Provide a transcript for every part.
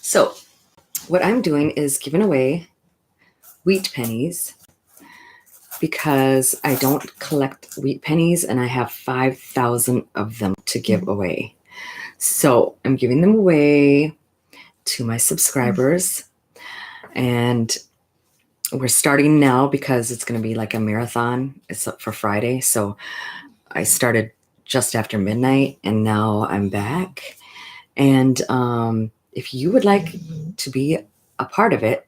So what I'm doing is giving away wheat pennies because I don't collect wheat pennies and I have 5,000 of them to give away. So I'm giving them away to my subscribers, and we're starting now because it's going to be like a marathon. It's up for Friday. So I started just after midnight and now I'm back. And if you would like to be a part of it,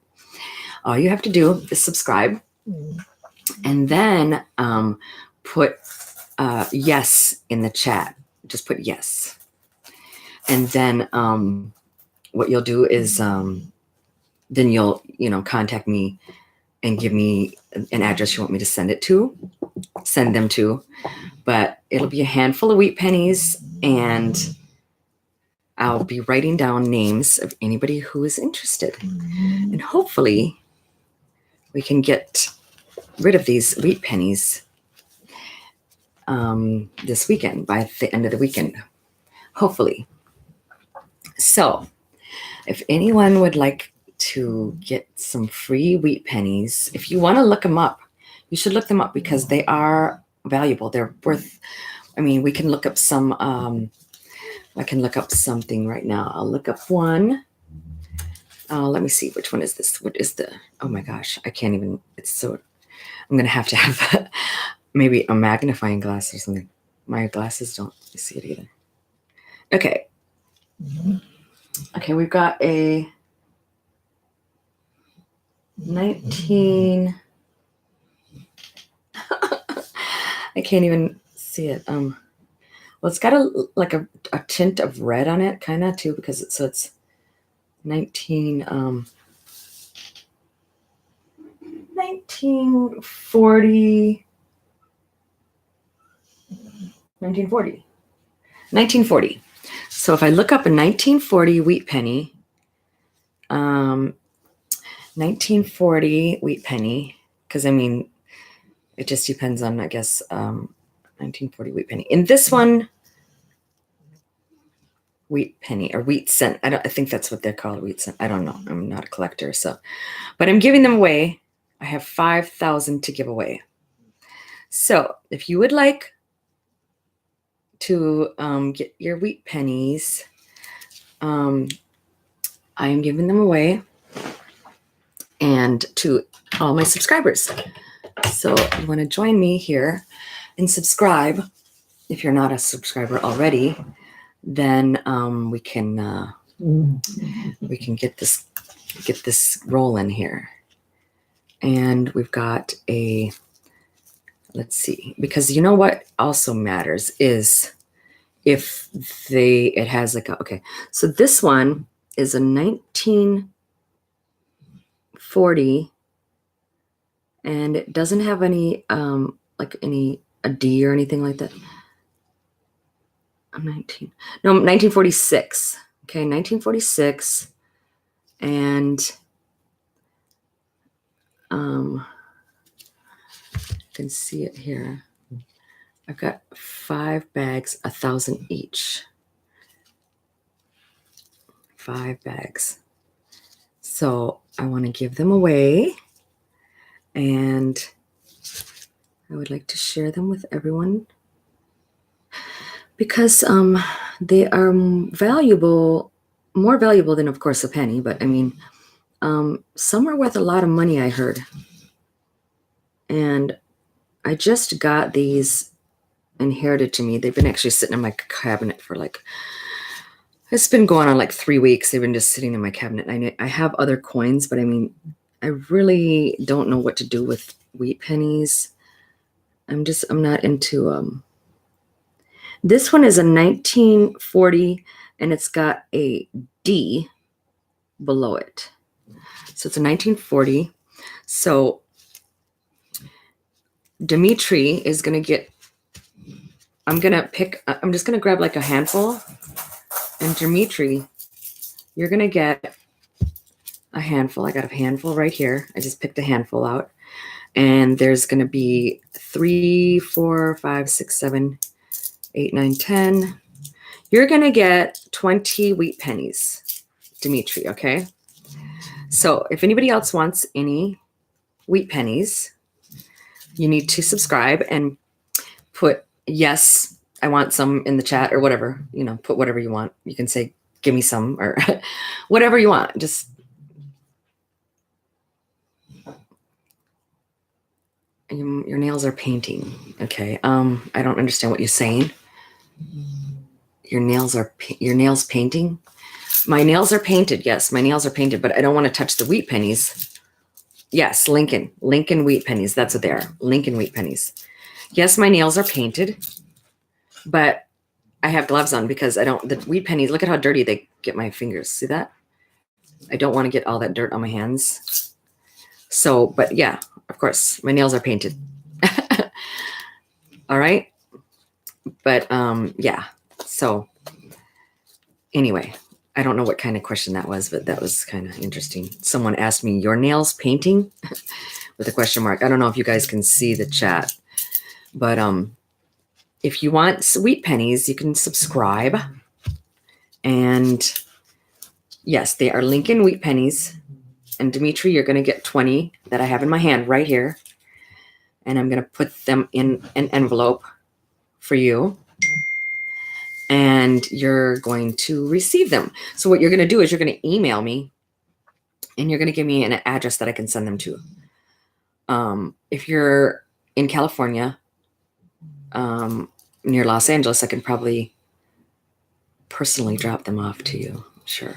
all you have to do is subscribe and then put yes in the chat. Just put yes. And then what you'll do is then you'll, contact me and give me an address you want me to send them to. But it'll be a handful of wheat pennies, and I'll be writing down names of anybody who is interested. And hopefully we can get rid of these wheat pennies this weekend, by the end of the weekend, hopefully. So if anyone would like to get some free wheat pennies, if you want to look them up, you should look them up because they are valuable. They're worth, we can look up some, I can look up something right now. I'll look up one. Let me see, which one is this? What is oh my gosh, I can't even, I'm going to have maybe a magnifying glass or something. My glasses don't see it either. Okay. Okay, we've got a 19. I can't even see it. Well, it's got a tint of red on it, kind of too, because it's 1940. 1940. So if I look up a 1940 wheat penny, 1940 wheat penny, because it just depends on, I guess, 1940 wheat penny. In this one, wheat penny or wheat cent. I think that's what they're called, wheat cent. I don't know. I'm not a collector, but I'm giving them away. I have 5,000 to give away. So if you would like to get your wheat pennies, I am giving them away and to all my subscribers. So if you want to join me here and subscribe, if you're not a subscriber already, then we can get this rolling here. And we've got let's see, because you know what also matters is if it has okay, so this one is a 1940, and it doesn't have any a D or anything like that. 1946. Okay, 1946, and you can see it here. I've got 5 bags, 1,000 each. 5 bags. So I want to give them away, and I would like to share them with everyone because they are valuable, more valuable than, of course, a penny. But some are worth a lot of money, I heard. And I just got these inherited to me. They've been actually sitting in my cabinet for it's been going on 3 weeks. They've been just sitting in my cabinet. I have other coins, but I really don't know what to do with wheat pennies. I'm not into this one is a 1940, and it's got a D below it. So it's a 1940. So Dimitri is going to get, I'm just going to grab a handful, and Dimitri, you're going to get a handful. I got a handful right here. I just picked a handful out, and there's going to be 3, 4, 5, 6, 7, 8, 9, 10. You're going to get 20 wheat pennies. Dimitri, okay? So if anybody else wants any wheat pennies, you need to subscribe and put yes, I want some in the chat or whatever, put whatever you want. You can say, give me some or whatever you want. Just your nails are painting. Okay. I don't understand what you're saying. Your nails painting. My nails are painted. Yes, my nails are painted, but I don't want to touch the wheat pennies. Yes, Lincoln wheat pennies. That's what they are. Lincoln wheat pennies. Yes, my nails are painted, but I have gloves on because the wheat pennies, look at how dirty they get my fingers. See that? I don't want to get all that dirt on my hands. So, but yeah, of course, my nails are painted. All right. But yeah. So anyway, I don't know what kind of question that was, but that was kind of interesting. Someone asked me, your nails painting with a question mark. I don't know if you guys can see the chat, but if you want sweet pennies, you can subscribe. And yes, they are Lincoln wheat pennies. And Dimitri, you're going to get 20 that I have in my hand right here. And I'm going to put them in an envelope for you. And you're going to receive them. So what you're going to do is you're going to email me and you're going to give me an address that I can send them to. If you're in California, near Los Angeles, I can probably personally drop them off to you. Sure.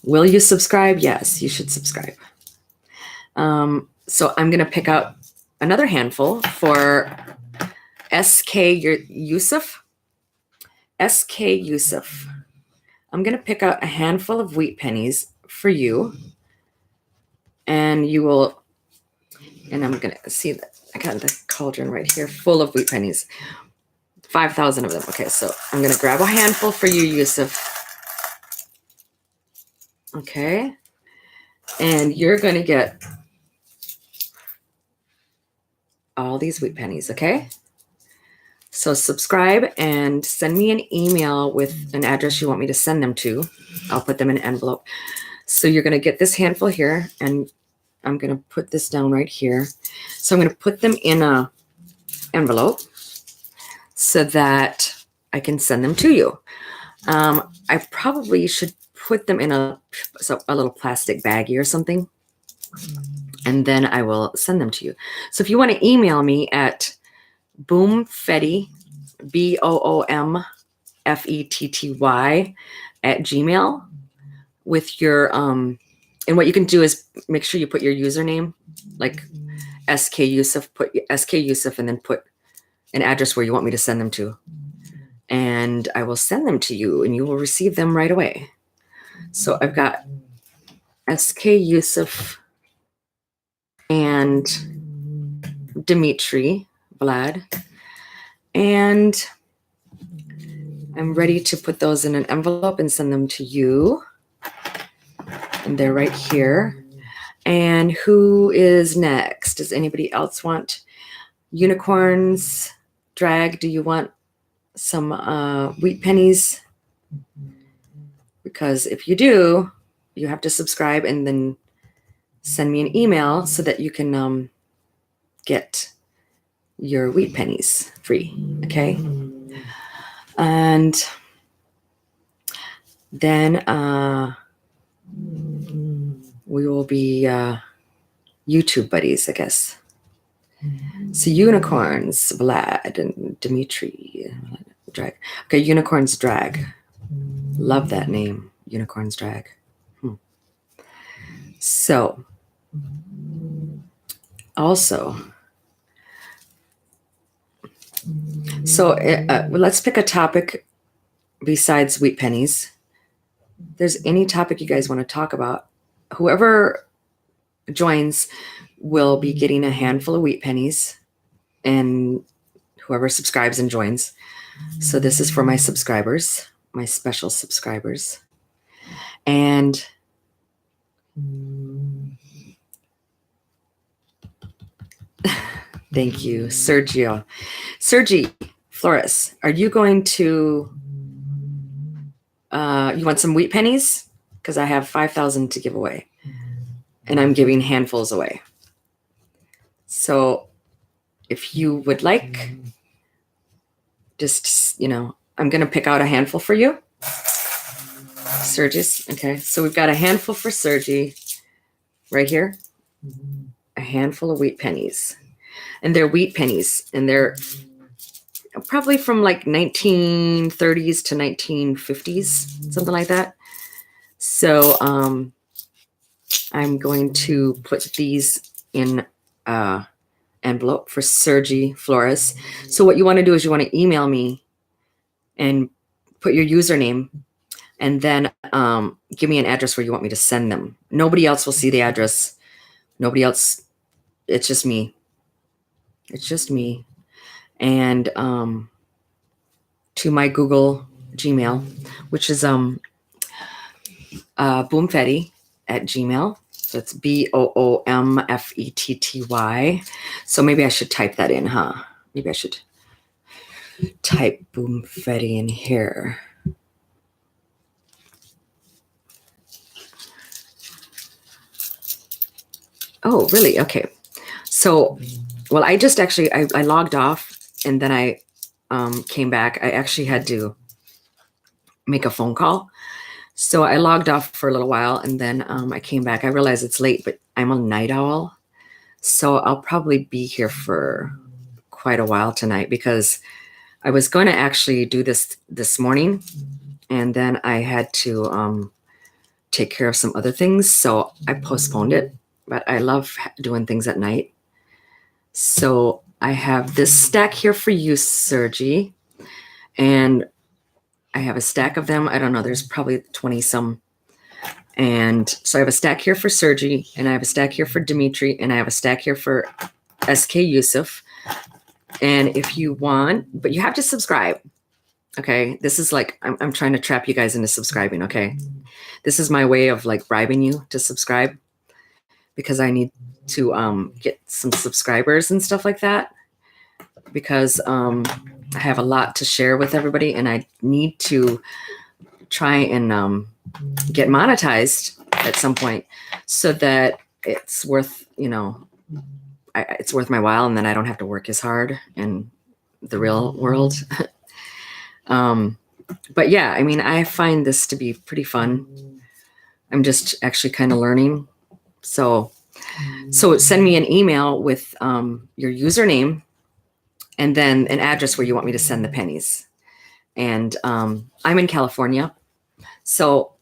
Will you subscribe? Yes, you should subscribe. So I'm going to pick out another handful for SK Yusuf. SK Yusuf. I'm going to pick out a handful of wheat pennies for you. And you will, and I'm going to see that I got the cauldron right here full of wheat pennies. 5,000 of them. Okay, so I'm going to grab a handful for you, Yusuf. Okay. And you're going to get all these wheat pennies, okay? So subscribe and send me an email with an address you want me to send them to. I'll put them in an envelope. So you're going to get this handful here, and I'm going to put this down right here. So I'm going to put them in a envelope so that I can send them to you. I probably should put them in a little plastic baggie or something, and then I will send them to you. So if you want to email me at boomfetty, BOOMFETTY @gmail with your and what you can do is make sure you put your username, like SK Yusuf, put SK Yusuf, and then put an address where you want me to send them to. And I will send them to you and you will receive them right away. So I've got SK Yusuf and Dimitri Vlad. And I'm ready to put those in an envelope and send them to you. And they're right here. And who is next? Does anybody else want unicorns? Drag, do you want some wheat pennies? Because if you do, you have to subscribe and then send me an email so that you can get your wheat pennies free, okay? And then we will be YouTube buddies, I guess. So unicorns, Vlad and Dimitri, drag. Okay, unicorns drag. Love that name, unicorns drag. So also, let's pick a topic besides wheat pennies. If there's any topic you guys want to talk about, whoever joins will be getting a handful of wheat pennies, and whoever subscribes and joins. So this is for my subscribers, my special subscribers. And thank you, Sergi Flores. Are you going to You want some wheat pennies? Because I have 5,000 to give away. And I'm giving handfuls away. So if you would like, just, I'm going to pick out a handful for you. Sergi's. Okay. So we've got a handful for Sergi right here. A handful of wheat pennies. And they're wheat pennies. And they're probably from like 1930s to 1950s, something like that. So I'm going to put these in envelope for Sergi Flores. So what you want to do is you want to email me and put your username and then give me an address where you want me to send them. Nobody else will see the address. Nobody else. It's just me. It's just me. And to my Google Gmail, which is boomfetti@gmail. So it's BOOMFETTY. So maybe I should type that in, huh? Maybe I should type boomfetti in here. Oh, really? Okay. So, well, I just actually, I logged off and then I came back. I actually had to make a phone call. So I logged off for a little while and then I came back. I realized it's late, but I'm a night owl. So I'll probably be here for quite a while tonight because I was going to actually do this morning and then I had to take care of some other things. So I postponed it, but I love doing things at night. So I have this stack here for you, Sergi, and I have a stack of them. I don't know. There's probably 20 some. And so I have a stack here for Sergi, and I have a stack here for Dimitri, and I have a stack here for SK Yusuf. And if you want, but you have to subscribe. Okay. This is like, I'm trying to trap you guys into subscribing. Okay. This is my way of like bribing you to subscribe because I need to get some subscribers and stuff like that because I have a lot to share with everybody and I need to try and get monetized at some point so that it's worth, it's worth my while and then I don't have to work as hard in the real world. But yeah, I mean, I find this to be pretty fun. I'm just actually kind of learning. So send me an email with your username and then an address where you want me to send the pennies. And I'm in California. So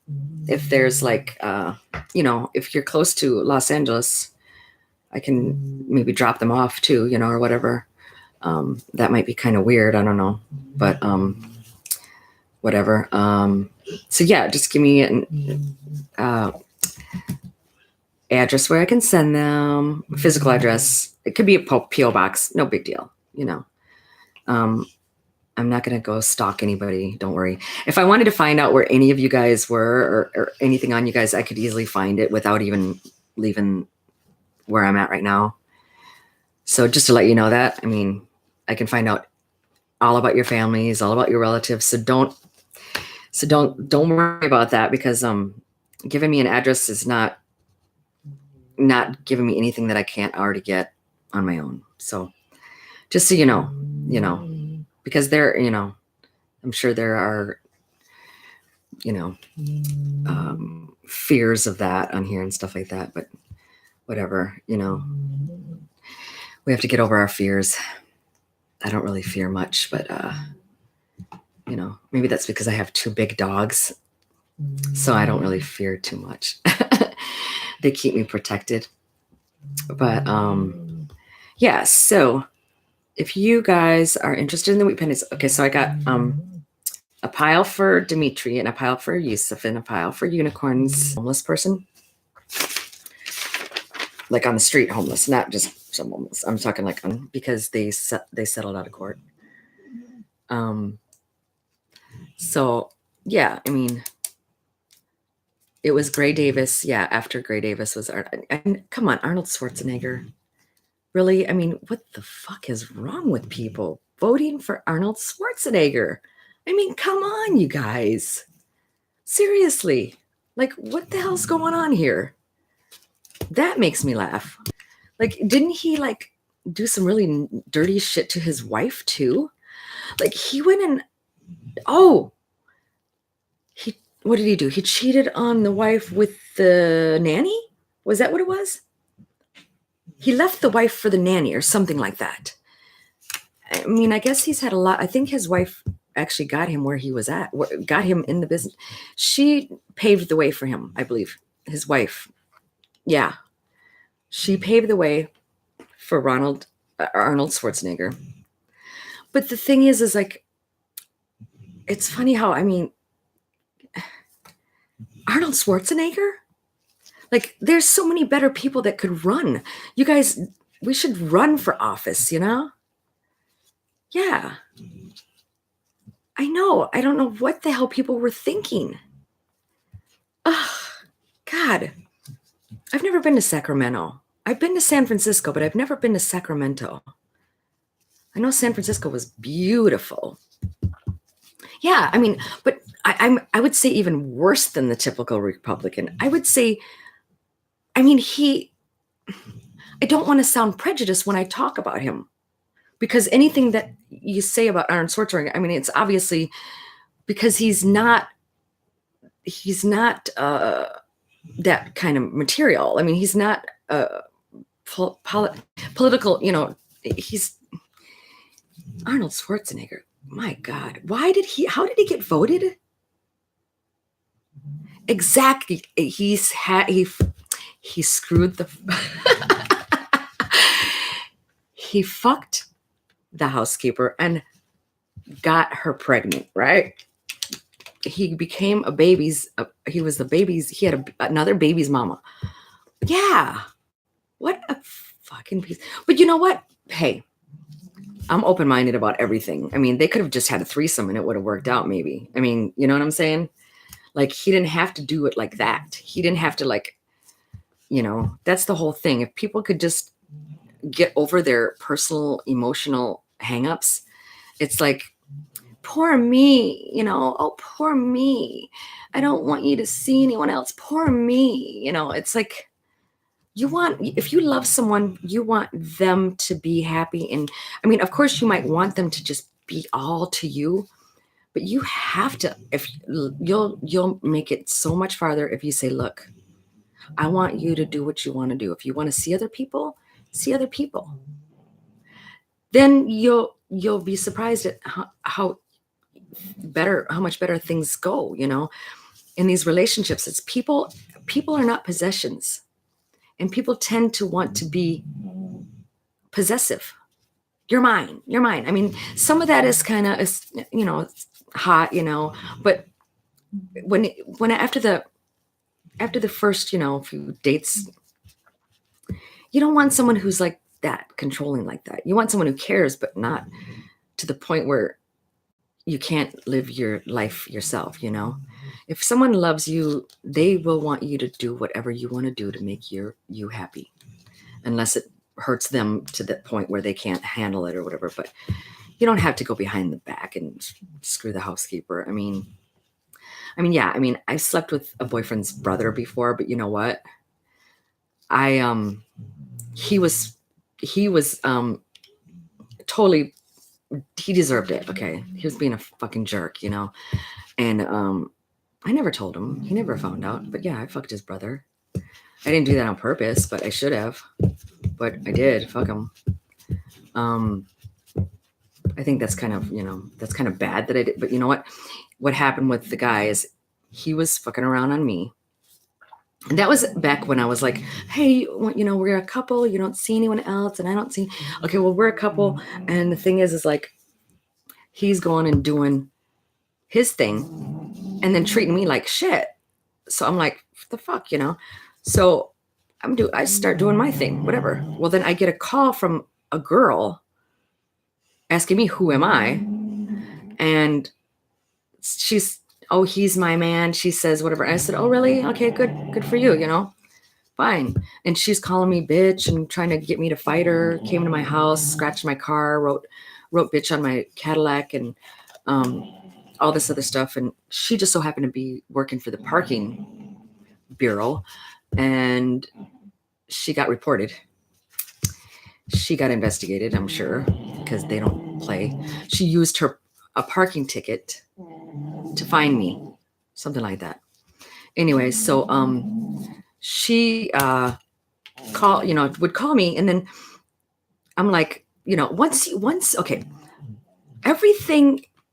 if there's like, if you're close to Los Angeles, I can maybe drop them off too, or whatever. That might be kind of weird. I don't know. But whatever. So yeah, just give me an address where I can send them, physical address. It could be a P.O. box. No big deal. I'm not going to go stalk anybody. Don't worry. If I wanted to find out where any of you guys were or anything on you guys, I could easily find it without even leaving where I'm at right now. So just to let you know that, I mean, I can find out all about your families, all about your relatives. So don't worry about that because giving me an address is not giving me anything that I can't already get on my own. So just so you know, because there, I'm sure there are, fears of that on here and stuff like that, but whatever, we have to get over our fears. I don't really fear much, but, maybe that's because I have 2 big dogs. So I don't really fear too much. They keep me protected. But yeah, so if you guys are interested in the wheat pennies, okay, so I got a pile for Dimitri and a pile for Yusuf and a pile for unicorns. Homeless person. Like on the street homeless, not just some homeless. I'm talking like because they settled out of court. So yeah, I mean, it was Gray Davis. Yeah, after Gray Davis was come on, Arnold Schwarzenegger. Really? I mean, what the fuck is wrong with people voting for Arnold Schwarzenegger? I mean, come on, you guys. Seriously. Like, what the hell's going on here? That makes me laugh. Like, didn't he like do some really dirty shit to his wife too? Like, he went and what did he do? He cheated on the wife with the nanny? Was that what it was? He left the wife for the nanny or something like that. I mean, I guess he's had a lot. I think his wife actually got him where he was at, got him in the business. She paved the way for him, I believe. His wife. Yeah. She paved the way for Arnold Schwarzenegger. But the thing is like, it's funny how, I mean, Arnold Schwarzenegger? Like, there's so many better people that could run. You guys, we should run for office, you know? Yeah. I know. I don't know what the hell people were thinking. Ugh, God. I've never been to Sacramento. I've been to San Francisco, but I've never been to Sacramento. I know San Francisco was beautiful. Yeah, I mean, but I would say even worse than the typical Republican. I would say, I mean, I don't want to sound prejudiced when I talk about him, because anything that you say about Arnold Schwarzenegger, I mean, it's obviously because he's not that kind of material. I mean, he's not political, you know, he's Arnold Schwarzenegger. My God, how did he get voted? Exactly. He screwed he fucked the housekeeper and got her pregnant, right? He became he had another baby's mama. Yeah. What a fucking piece. But you know what? Hey, I'm open-minded about everything. I mean, they could have just had a threesome and it would have worked out maybe. I mean, you know what I'm saying? Like, he didn't have to do it like that. He didn't have to, like, you know, that's the whole thing. If people could just get over their personal emotional hangups, it's like, poor me, you know, oh, poor me. I don't want you to see anyone else. Poor me. You know, it's like, if you love someone, you want them to be happy. And I mean, of course you might want them to just be all to you, but you have to, if you'll make it so much farther if you say, look, I want you to do what you want to do. If you want to see other people, see other people. Then you'll be surprised at how much better things go, you know, in these relationships. It's people are not possessions, and people tend to want to be possessive. You're mine. I mean, some of that is kind of, you know, hot, you know, but when after the first, you know, few dates, you don't want someone who's like that, controlling like that. You want someone who cares, but not to the point where you can't live your life yourself, you know? If someone loves you, they will want you to do whatever you want to do to make you happy, unless it hurts them to that point where they can't handle it or whatever. But you don't have to go behind the back and screw the housekeeper. I mean, yeah, I mean, I slept with a boyfriend's brother before, but you know what? He was totally, he deserved it. Okay. He was being a fucking jerk, you know? And, I never told him. He never found out. But yeah, I fucked his brother. I didn't do that on purpose, but I should have. But I did. Fuck him. I think that's kind of, you know, that's kind of bad that I did. But you know what? What happened with the guy is he was fucking around on me. And that was back when I was like, hey, you know, we're a couple. You don't see anyone else. And I don't see. Okay, well, we're a couple. And the thing is like, he's going and doing his thing and then treating me like shit. So I'm like, what the fuck, you know? So I start doing my thing, whatever. Well, then I get a call from a girl asking me, who am I? And she's, oh, he's my man. She says, whatever. And I said, oh, really? Okay, good for you, you know? Fine. And she's calling me bitch and trying to get me to fight her. Came to my house, scratched my car, wrote bitch on my Cadillac. And all this other stuff. And she just so happened to be working for the parking bureau, and she got reported. She got investigated, I'm sure, because they don't play. She used a parking ticket to find me, something like that. Anyway, so she would call me, and then I'm like, okay,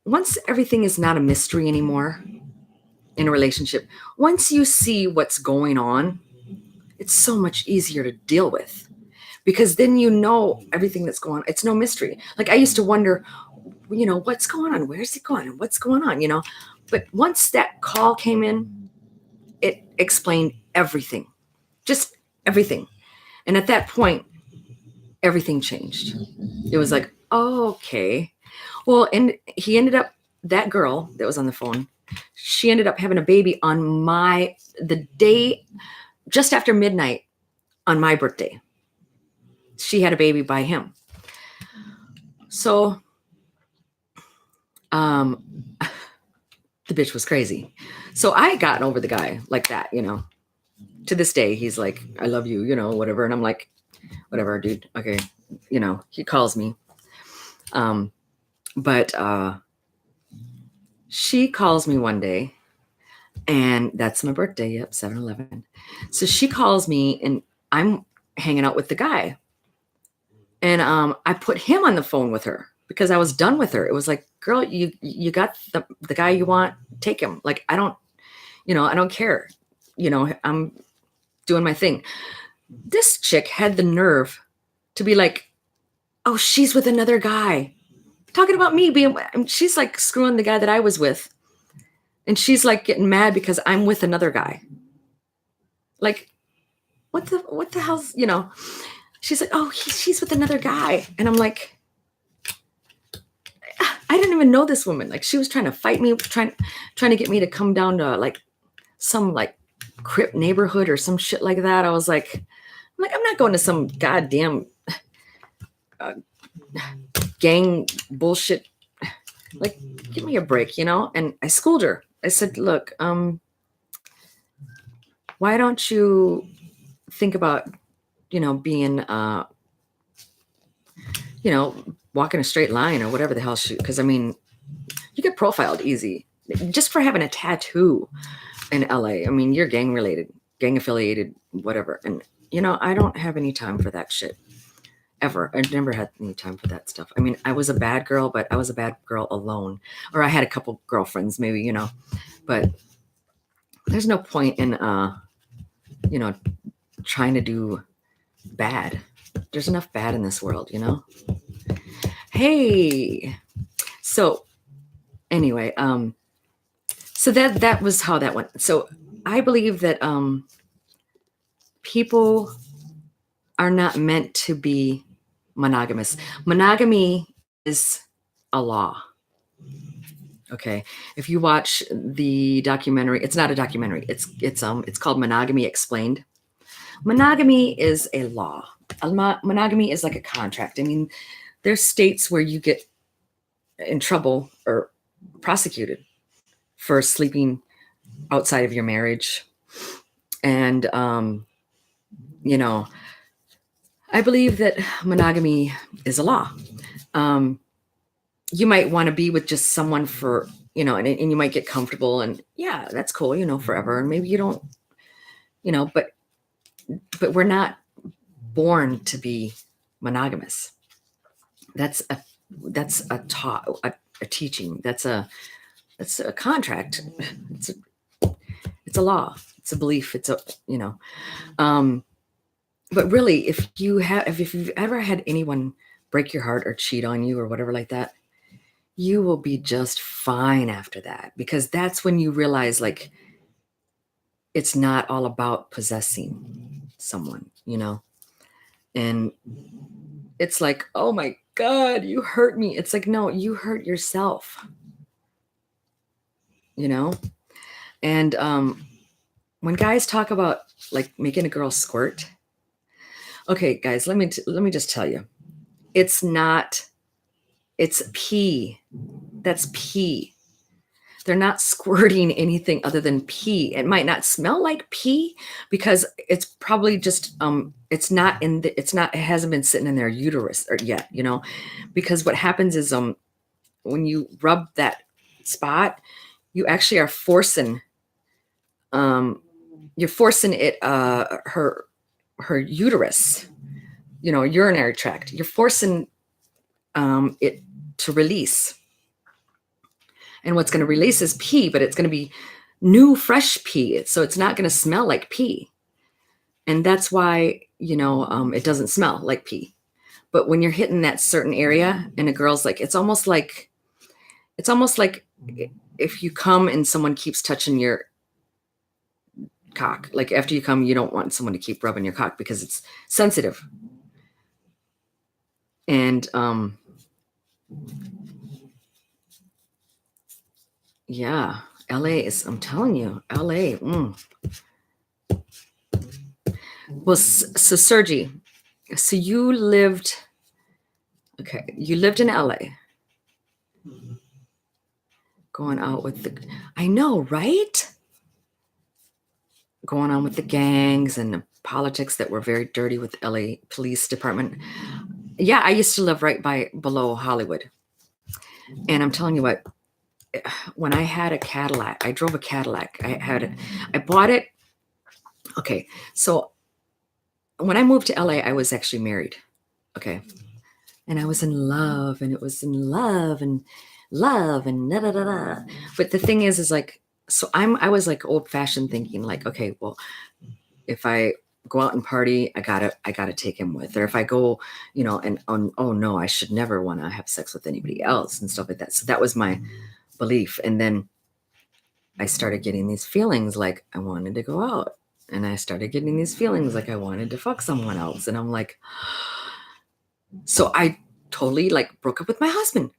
once everything is not a mystery anymore in a relationship, once you see what's going on, it's so much easier to deal with, because then you know everything that's going on. It's no mystery. Like, I used to wonder, what's going on? Where's it going? What's going on? But once that call came in, it explained everything, just everything. And at that point, everything changed. It was like, oh, okay. Well, and that girl that was on the phone, she ended up having a baby on the day just after midnight on my birthday. She had a baby by him. So, the bitch was crazy. So I got over the guy like that, To this day, he's like, I love you, whatever. And I'm like, whatever, dude. Okay. He calls me. But she calls me one day, and that's my birthday. Yep, 7/11. So she calls me, and I'm hanging out with the guy. And I put him on the phone with her because I was done with her. It was like, girl, you got the guy you want, take him. Like, I don't care. I'm doing my thing. This chick had the nerve to be like, oh, she's with another guy. Talking about me she's like screwing the guy that I was with. And she's like getting mad because I'm with another guy. Like, what the hell's, she's like, oh, she's with another guy. And I'm like, I didn't even know this woman. Like, she was trying to fight me, trying to get me to come down to like some like Crip neighborhood or some shit like that. I was like, I'm not going to some goddamn gang bullshit. Like, give me a break, And I schooled her. I said, look, why don't you think about, being, walking a straight line or whatever the hell because you get profiled easy just for having a tattoo in LA. You're gang related, gang affiliated, whatever. And, I don't have any time for that shit ever. I never had any time for that stuff. I was a bad girl, but I was a bad girl alone, or I had a couple girlfriends maybe, but there's no point in, trying to do bad. There's enough bad in this world, Hey, so anyway, so that was how that went. So I believe that people are not meant to be monogamous. Monogamy is a law. Okay, if you watch the documentary, it's not a documentary. It's called Monogamy Explained. Monogamy is a law. Monogamy is like a contract. There's states where you get in trouble or prosecuted for sleeping outside of your marriage. And, I believe that monogamy is a law. You might want to be with just someone for, and you might get comfortable, and yeah, that's cool, forever. And maybe you don't, but we're not born to be monogamous. That's a teaching. That's a contract. It's a law. It's a belief. It's a, but really, if you've ever had anyone break your heart or cheat on you or whatever like that, you will be just fine after that, because that's when you realize, like, it's not all about possessing someone, and it's like, oh my God, you hurt me. It's like, no, you hurt yourself, and when guys talk about like making a girl squirt, okay, guys, let me just tell you, it's pee. That's pee. they're not squirting anything other than pee. It might not smell like pee because it's probably just it hasn't been sitting in their uterus yet, because what happens is when you rub that spot, you actually are forcing it her uterus, urinary tract. You're forcing it to release. And what's going to release is pee, but it's going to be new, fresh pee. So it's not going to smell like pee. And that's why, it doesn't smell like pee. But when you're hitting that certain area and a girl's like, it's almost like if you come and someone keeps touching your cock, like after you come, you don't want someone to keep rubbing your cock because it's sensitive. And, yeah, LA is, I'm telling you, LA. Well, so Sergi, so you lived in LA. Going out with I know, right? Going on with the gangs and the politics that were very dirty with LA Police Department. Yeah, I used to live right below Hollywood. And I'm telling you what, when I had a Cadillac, I drove a Cadillac. I bought it. Okay, so when I moved to LA, I was actually married. Okay. And I was in love, and it was in love and da da da da. But the thing is like, so I was like old fashioned thinking like, okay, well, if I go out and party, I gotta take him with. Or if I go, and oh no, I should never want to have sex with anybody else and stuff like that. So that was my belief. And then I started getting these feelings like I wanted to go out. And I started getting these feelings like I wanted to fuck someone else. And I'm like, so I totally like broke up with my husband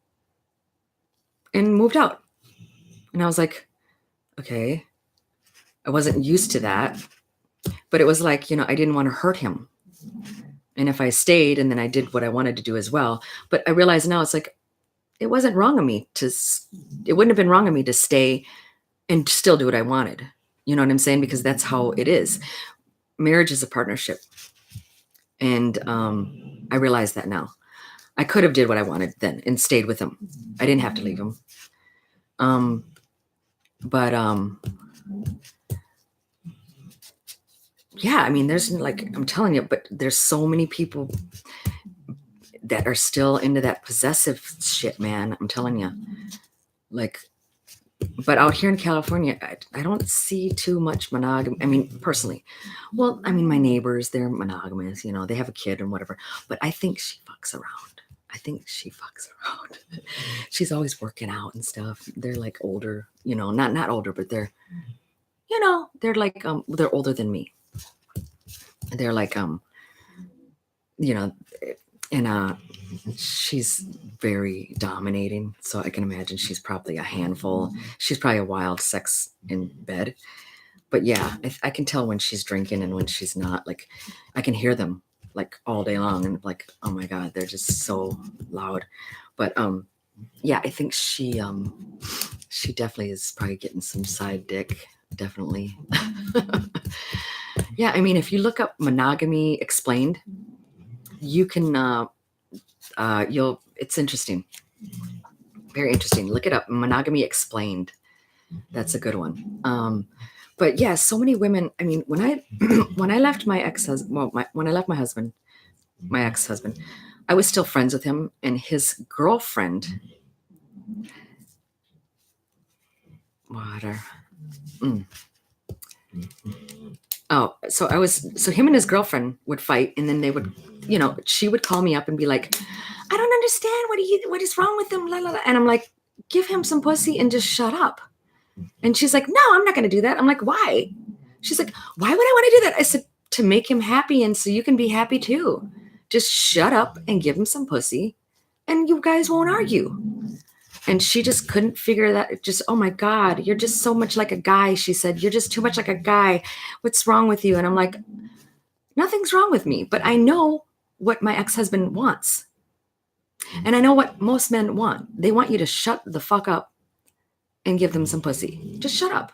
and moved out. And I was like, okay, I wasn't used to that, but it was like, I didn't want to hurt him. And if I stayed and then I did what I wanted to do as well, but I realize now it's like, it wasn't wrong of me it wouldn't have been wrong of me to stay and still do what I wanted. You know what I'm saying? Because that's how it is. Marriage is a partnership. And I realize that now. I could have did what I wanted then and stayed with him. I didn't have to leave him. Yeah, I mean, there's like, I'm telling you, but there's so many people that are still into that possessive shit, man. I'm telling you, like, but out here in California, I don't see too much monogamy. I mean, personally, well, I mean, my neighbors, they're monogamous, they have a kid and whatever, but I think she fucks around. She's always working out and stuff. They're like older, not older, but they're, they're like, they're older than me. They're like, and she's very dominating. So I can imagine she's probably a handful. She's probably a wild sex in bed. But yeah, I can tell when she's drinking and when she's not. Like, I can hear them like all day long, and like, oh my God, they're just so loud. But yeah, I think she definitely is probably getting some side dick, definitely. Yeah, I mean, if you look up monogamy explained, you can it's interesting, very interesting. Look it up, monogamy explained. That's a good one. But yeah, so many women. I mean, when I left my ex-husband, when I left my ex-husband, I was still friends with him, and his girlfriend. Water. Oh, so him and his girlfriend would fight, and then they would, she would call me up and be like, I don't understand what is wrong with him, la, la, la. And I'm like, give him some pussy and just shut up. And she's like, no, I'm not going to do that. I'm like, why? She's like, why would I want to do that? I said, to make him happy, and so you can be happy too. Just shut up and give him some pussy, and you guys won't argue. And she just couldn't figure that. Just, oh my God, you're just so much like a guy. She said, you're just too much like a guy. What's wrong with you? And I'm like, nothing's wrong with me, but I know what my ex-husband wants. And I know what most men want. They want you to shut the fuck up and give them some pussy. Just shut up.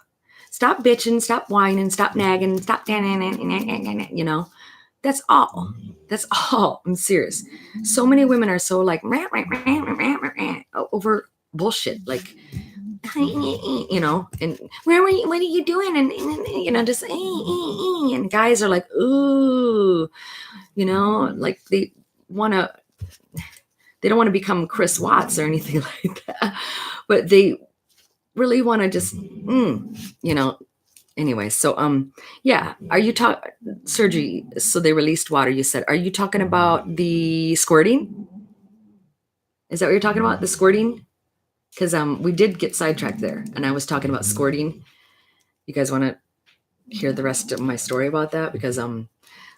Stop bitching, stop whining, stop nagging, stop, you know. That's all. That's all. I'm serious. So many women are so like over bullshit. Like, you know, and where were you? What are you doing? And you know, just and guys are like, ooh, you know, like they don't want to become Chris Watts or anything like that, but they really want to just, you know. Anyway, so yeah, are you surgery? So they released water. You said, are you talking about the squirting? Is that what you're talking about? The squirting? Because we did get sidetracked there, and I was talking about squirting. You guys want to hear the rest of my story about that? Because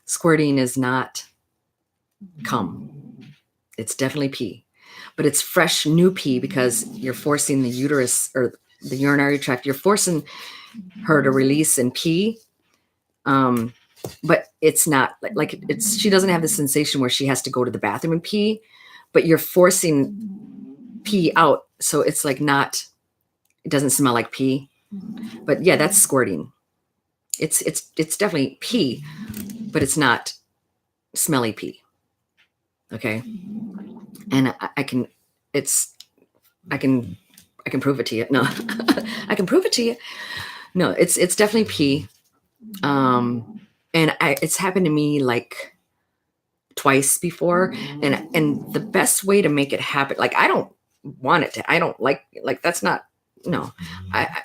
squirting is not cum. It's definitely pee, but it's fresh new pee because you're forcing the uterus or the urinary tract. You're forcing her to release and pee. But it's not like it's, she doesn't have the sensation where she has to go to the bathroom and pee, but you're forcing pee out. So it's like not, it doesn't smell like pee, but yeah, that's squirting. It's definitely pee, but it's not smelly pee. Okay. And I can prove it to you. No, I can prove it to you. No, it's definitely pee. And it's happened to me like twice before. And the best way to make it happen, like I don't want it to, I don't like that's not, no, I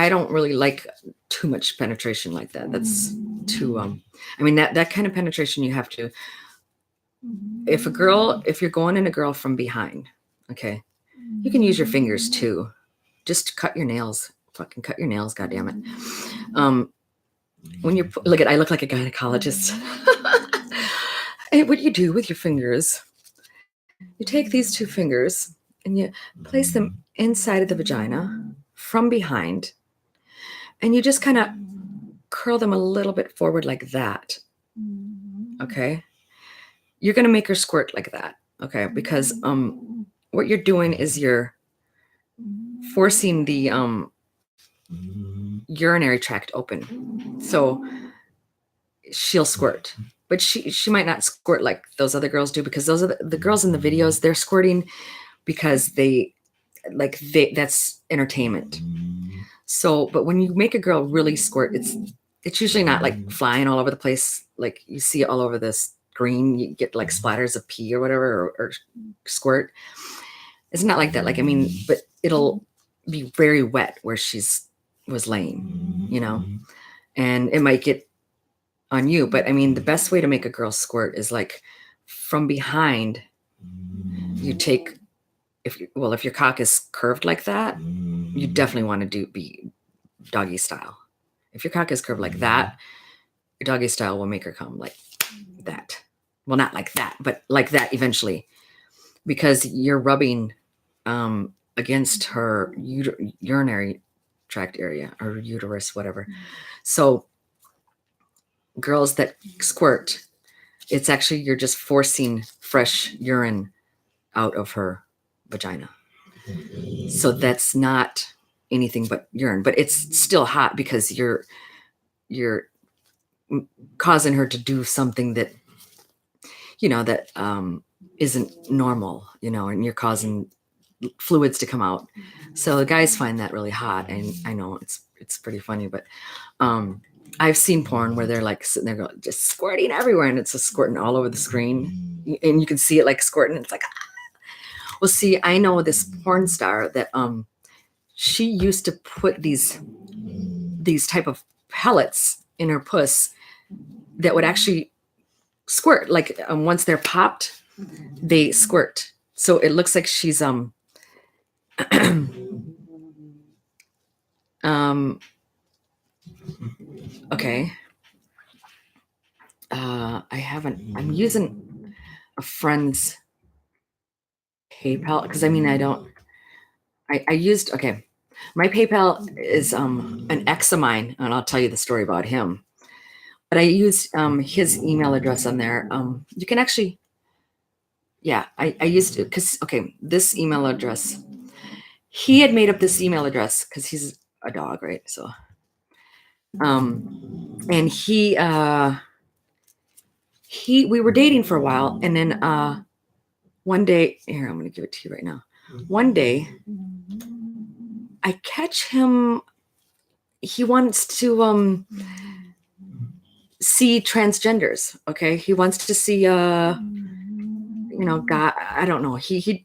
don't really like too much penetration like that. That's too, I mean, that kind of penetration you have to, if you're going in a girl from behind, okay, you can use your fingers too. Just cut your nails, fucking cut your nails, goddammit. When you look at, I look like a gynecologist. And what you do with your fingers, you take these two fingers and you place them inside of the vagina from behind, and you just kind of curl them a little bit forward like that. Okay. You're going to make her squirt like that. Okay. Because, what you're doing is you're forcing the, urinary tract open. So she'll squirt, but she might not squirt like those other girls do, because those are the girls in the videos, they're squirting because that's entertainment. So, but when you make a girl really squirt, it's usually not like flying all over the place. Like you see it all over the screen, you get like splatters of pee or whatever, or squirt. It's not like that. Like, I mean, but it'll be very wet where was laying, you know, and it might get on you. But I mean, the best way to make a girl squirt is like from behind. You take, if your cock is curved like that, you definitely want to be doggy style. If your cock is curved like that, your doggy style will make her come like that. Well, not like that, but like that eventually, because you're rubbing against her urinary tract area or uterus, whatever. So girls that squirt, it's actually, you're just forcing fresh urine out of her vagina. So that's not anything but urine, but it's still hot because you're causing her to do something that, you know, that isn't normal, you know, and you're causing fluids to come out. So the guys find that really hot, and I know it's pretty funny, but I've seen porn where they're like sitting there going, just squirting everywhere, and it's just squirting all over the screen, and you can see it like squirting. It's like, ah. Well, see, I know this porn star that she used to put these type of pellets in her puss that would actually squirt. Like once they're popped, they squirt. So it looks like she's okay. I'm using a friend's PayPal, because I mean, I used, okay, my PayPal is an ex of mine, and I'll tell you the story about him. But I used his email address on there. You can actually, yeah, I used it because, okay, this email address he had made up this email address because he's a dog, right? So, and we were dating for a while, and then one day, here, I'm going to give it to you right now. One day, I catch him. He wants to see transgenders. Okay, he wants to see God. I don't know. He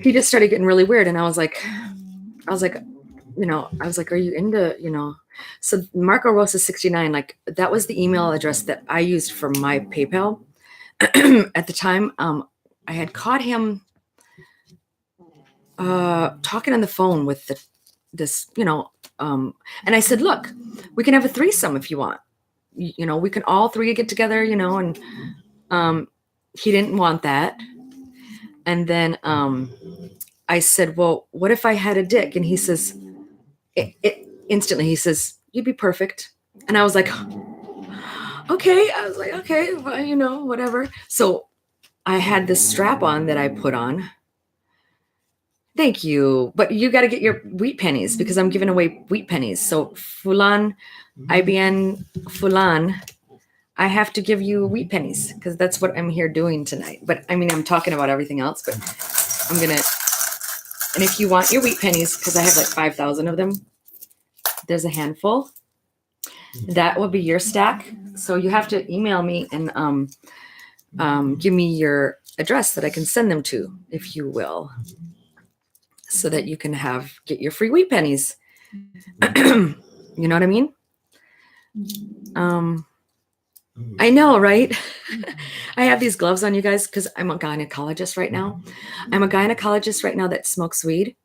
just started getting really weird, and I was like, are you into, So Marco Rosa 69, like that was the email address that I used for my PayPal at the time. I had caught him talking on the phone with this, and I said, look, we can have a threesome if you want. We can all three get together, and he didn't want that. And then I said, well, what if I had a dick? And he says, instantly, he says, you'd be perfect. And I was like, okay. I was like, okay, well, whatever. So I had this strap on that I put on. Thank you. But you got to get your wheat pennies because I'm giving away wheat pennies. So Fulan, IBN Fulan, I have to give you wheat pennies because that's what I'm here doing tonight. But I mean, I'm talking about everything else, but I'm going to, and if you want your wheat pennies, because I have like 5,000 of them, there's a handful. That will be your stack. So you have to email me and give me your address that I can send them to, if you will, so that you can get your free wheat pennies. You know what I mean? I know, right? I have these gloves on, you guys, because I'm a gynecologist right now. I'm a gynecologist right now that smokes weed.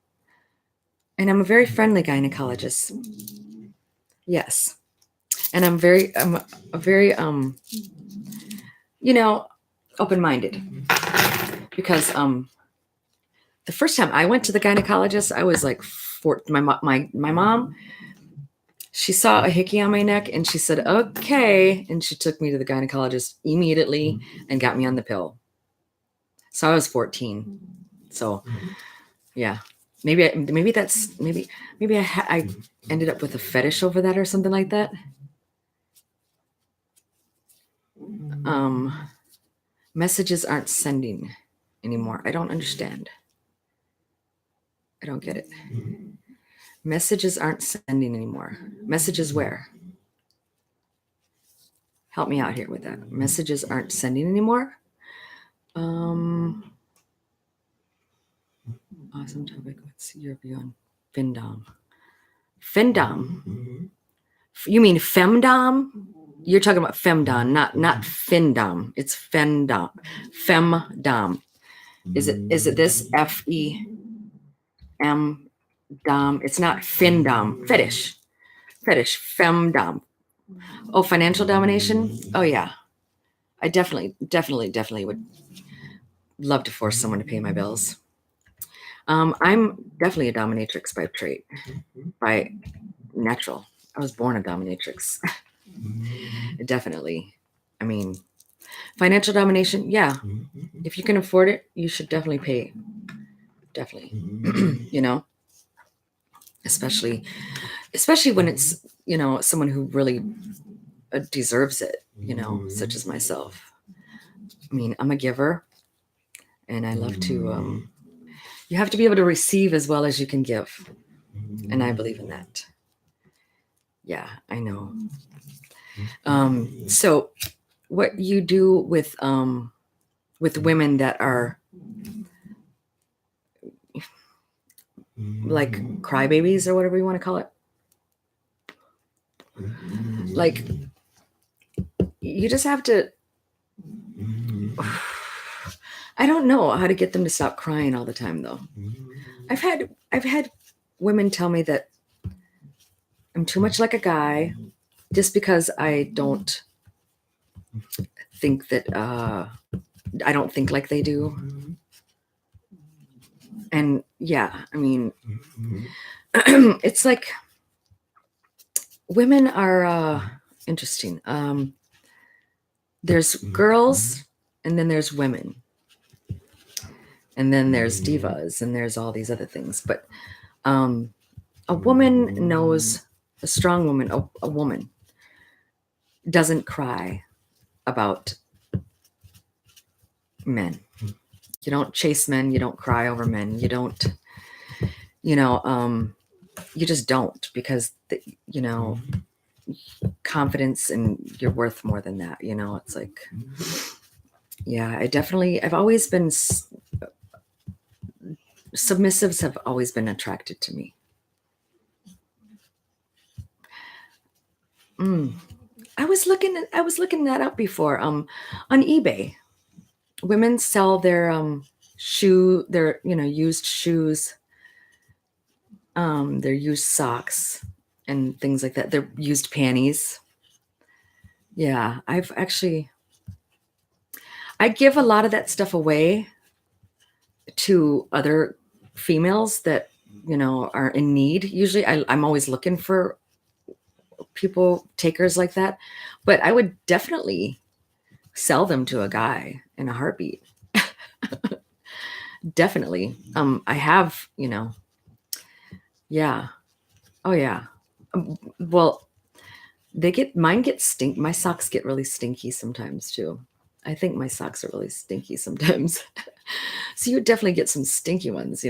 And I'm a very friendly gynecologist. Yes. And I'm a very open-minded. Because the first time I went to the gynecologist, I was like my mom, she saw a hickey on my neck and she said, okay. And she took me to the gynecologist immediately and got me on the pill. So I was 14. So yeah, maybe I ended up with a fetish over that or something like that. Messages aren't sending anymore. I don't understand. I don't get it. Messages aren't sending anymore. Messages where? Help me out here with that. Messages aren't sending anymore. Awesome topic. What's your view on Findom? Findom. You mean femdom? You're talking about femdom, not findom. It's femdom. Femdom. Is it this FEM dom? It's not findom. Fetish. Femdom. Oh, financial domination? Oh yeah. I definitely would love to force someone to pay my bills. I'm definitely a dominatrix by trait, by natural. I was born a dominatrix. Definitely. I mean, financial domination, yeah. If you can afford it, you should definitely pay. Definitely. Especially when it's, someone who really deserves it, such as myself. I mean, I'm a giver and I love to, you have to be able to receive as well as you can give. And I believe in that. Yeah, I know. So what you do with women that are like crybabies or whatever you want to call it, like you just have to, I don't know how to get them to stop crying all the time though. I've had women tell me that I'm too much like a guy just because I don't think that I don't think like they do. And yeah, I mean, it's like women are interesting. There's girls and then there's women. And then there's divas, and there's all these other things. But a woman knows, a strong woman, a woman doesn't cry about men. You don't chase men. You don't cry over men. You don't, you just don't, because, confidence, and you're worth more than that. It's like, yeah, I've always been, submissives have always been attracted to me. I was looking that up before. On eBay, women sell their their used shoes, their used socks and things like that. Their used panties. Yeah, I give a lot of that stuff away to other females that are in need. Usually, I'm always looking for people, takers like that, but I would definitely sell them to a guy in a heartbeat. Definitely. I have, yeah. Oh yeah. Well, mine get my socks get really stinky sometimes too. I think my socks are really stinky sometimes. So you would definitely get some stinky ones,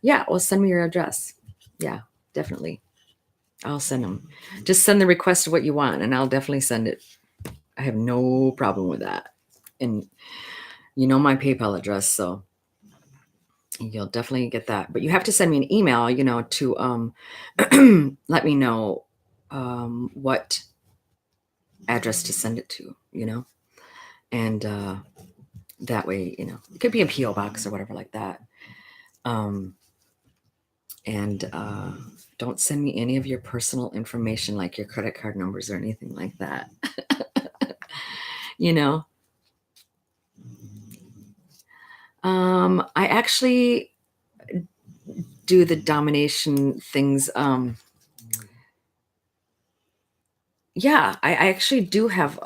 Yeah, well, send me your address. Yeah, definitely. I'll send them. Just send the request of what you want, and I'll definitely send it. I have no problem with that. And my PayPal address, so you'll definitely get that. But you have to send me an email, to let me know what address to send it to, and that way, it could be a PO box or whatever like that. And don't send me any of your personal information, like your credit card numbers or anything like that. I actually do the domination things. Yeah, I actually do have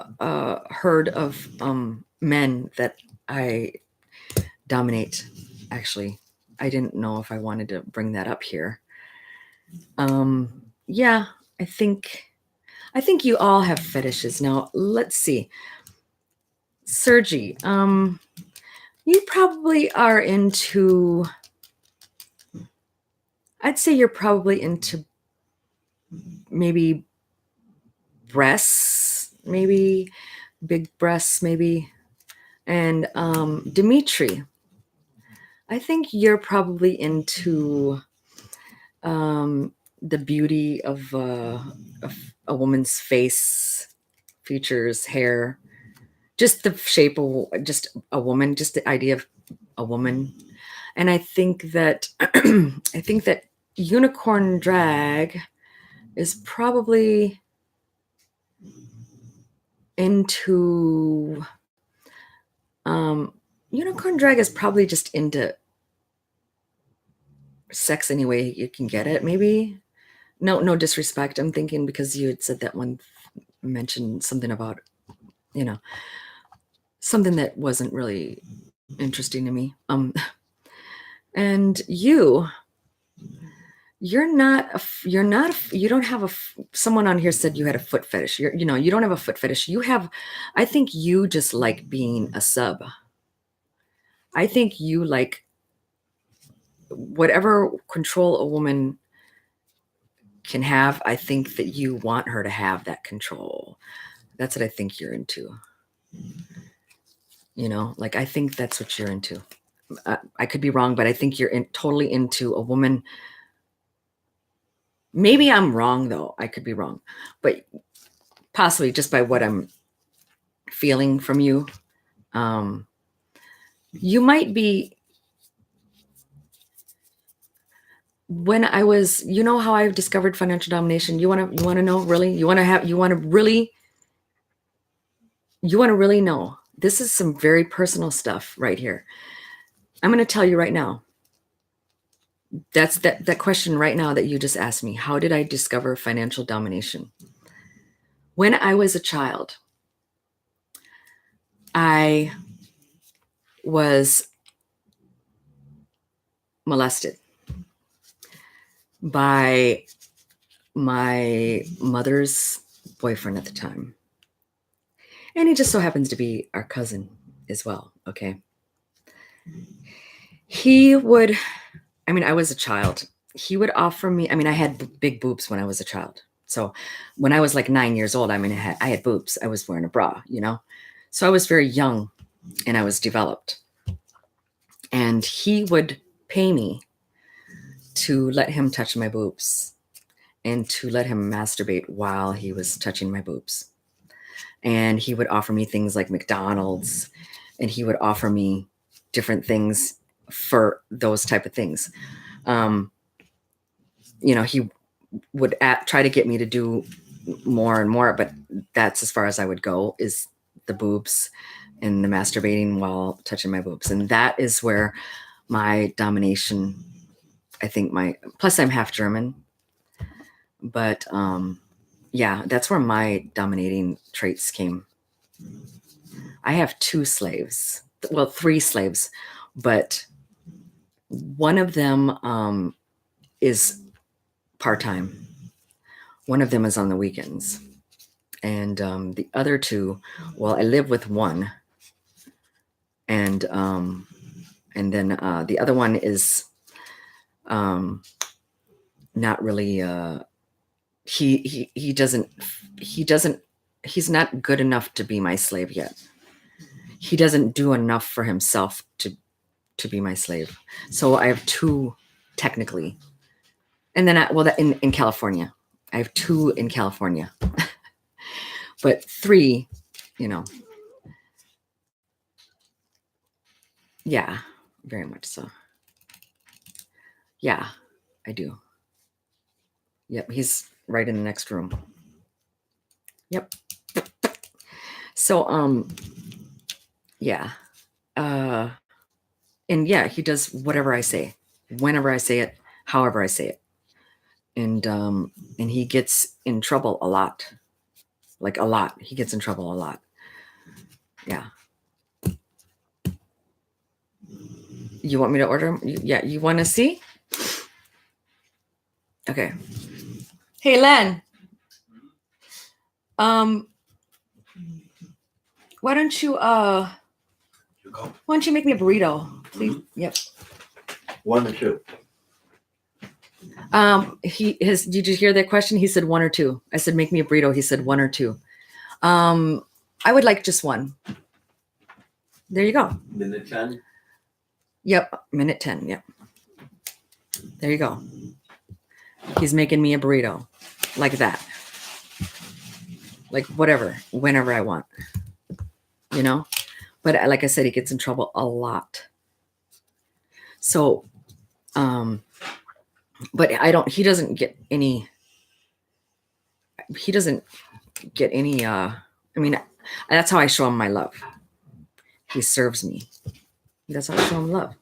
heard of men that I dominate. Actually, I didn't know if I wanted to bring that up here. Yeah, I think you all have fetishes. Now, let's see. Sergi, you probably are into, I'd say you're probably into maybe breasts, maybe big breasts, maybe. And Dimitri, I think you're probably into the beauty of a woman's face, features, hair, just the shape of just a woman, just the idea of a woman. And I think that unicorn drag is probably into unicorn drag is probably just into sex any way you can get it. Maybe no disrespect. I'm thinking because you had said that one, mentioned something about something that wasn't really interesting to me. And you're not you don't have someone on here said you had a foot fetish. You don't have a foot fetish. I think you just like being a sub. I think you like whatever control a woman can have. I think that you want her to have that control. That's what I think you're into. Like, I think that's what you're into. I could be wrong, but I think you're totally into a woman. Maybe I'm wrong, though. I could be wrong, but possibly just by what I'm feeling from you. You might be. When I was, how I discovered financial domination. You want to know, really? You want to really know. This is some very personal stuff right here. I'm going to tell you right now. That's that question right now that you just asked me. How did I discover financial domination? When I was a child, I was molested by my mother's boyfriend at the time. And he just so happens to be our cousin as well. Okay. He would, I mean, I was a child. He would offer me, I mean, I had big boobs when I was a child. So when I was like 9 years old, I mean, I had boobs. I was wearing a bra, you know? So I was very young and I was developed. And he would pay me to let him touch my boobs and to let him masturbate while he was touching my boobs. And he would offer me things like McDonald's, and he would offer me different things for those type of things. You know, he would try to get me to do more and more, but that's as far as I would go, is the boobs and the masturbating while touching my boobs. And that is where my domination, I think plus I'm half German, but yeah, that's where my dominating traits came. I have 2 slaves, well, 3 slaves, but one of them is part-time. One of them is on the weekends. And the other 2, well, I live with one. And then the other one is not really, he's not good enough to be my slave yet. He doesn't do enough for himself to be my slave. So I have 2 technically. And then in California, I have 2 in California, but 3, you know, yeah, very much so. Yeah, I do. Yep. He's right in the next room. Yep. So, yeah. And yeah, he does whatever I say, whenever I say it, however I say it. And he gets in trouble a lot, like a lot. He gets in trouble a lot. Yeah. You want me to order? Yeah. You want to see? Okay. Hey, Len. Why don't you make me a burrito, please? Yep. 1 or 2. Did you hear that question? He said 1 or 2. I said, make me a burrito. He said 1 or 2. I would like just 1. There you go. Minute 10? Yep. Minute 10. Yep. There you go. He's making me a burrito like that. Like whatever, whenever I want, you know? But like I said, he gets in trouble a lot. So, but he doesn't get any, I mean, that's how I show him my love. He serves me. That's how I show him love.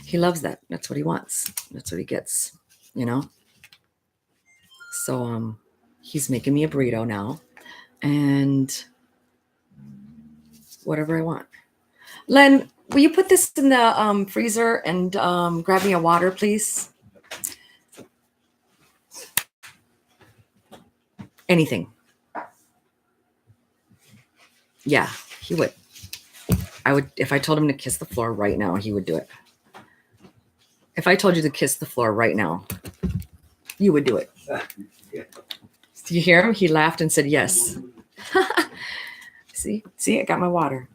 He loves that. That's what he wants. That's what he gets, you know? So, he's making me a burrito now and whatever I want. Len, will you put this in the freezer and grab me a water, please? Anything. Yeah, he would. I would, if I told him to kiss the floor right now, he would do it. If I told you to kiss the floor right now, you would do it. Yeah. Do you hear him? He laughed and said yes. See, I got my water.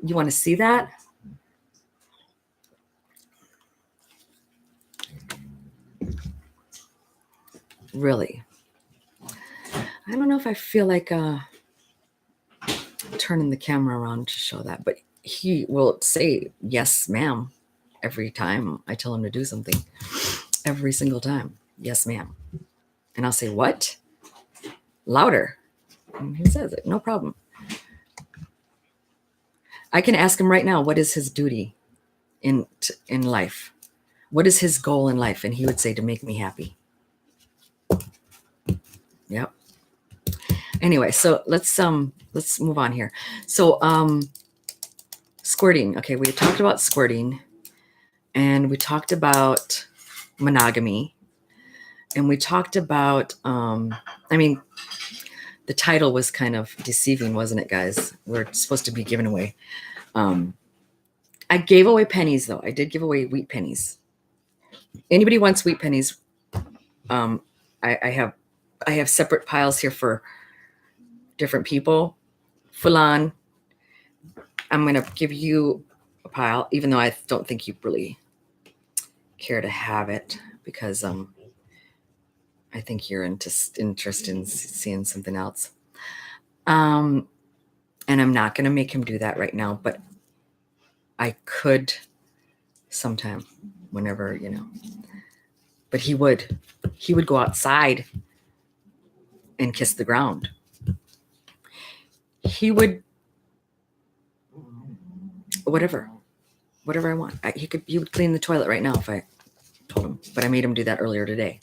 You want to see that? Really? I don't know if I feel like turning the camera around to show that, but he will say yes, ma'am, every time I tell him to do something. Every single time. Yes, ma'am. And I'll say, what? Louder. And he says it. No problem. I can ask him right now, what is his duty in life? What is his goal in life? And he would say, to make me happy. Yep. Anyway, so let's move on here. So squirting. Okay, we talked about squirting. and we talked about monogamy, and we talked about, I mean, the title was kind of deceiving, wasn't it, guys? We're supposed to be giving away. I gave away pennies, though. I did give away wheat pennies. Anybody wants wheat pennies? I have separate piles here for different people. Fulan, I'm going to give you a pile, even though I don't think you really care to have it, because I think you're interested in seeing something else. And I'm not going to make him do that right now, but I could sometime, whenever, but he would go outside and kiss the ground. He would, whatever I want. He would clean the toilet right now if I told him, but I made him do that earlier today.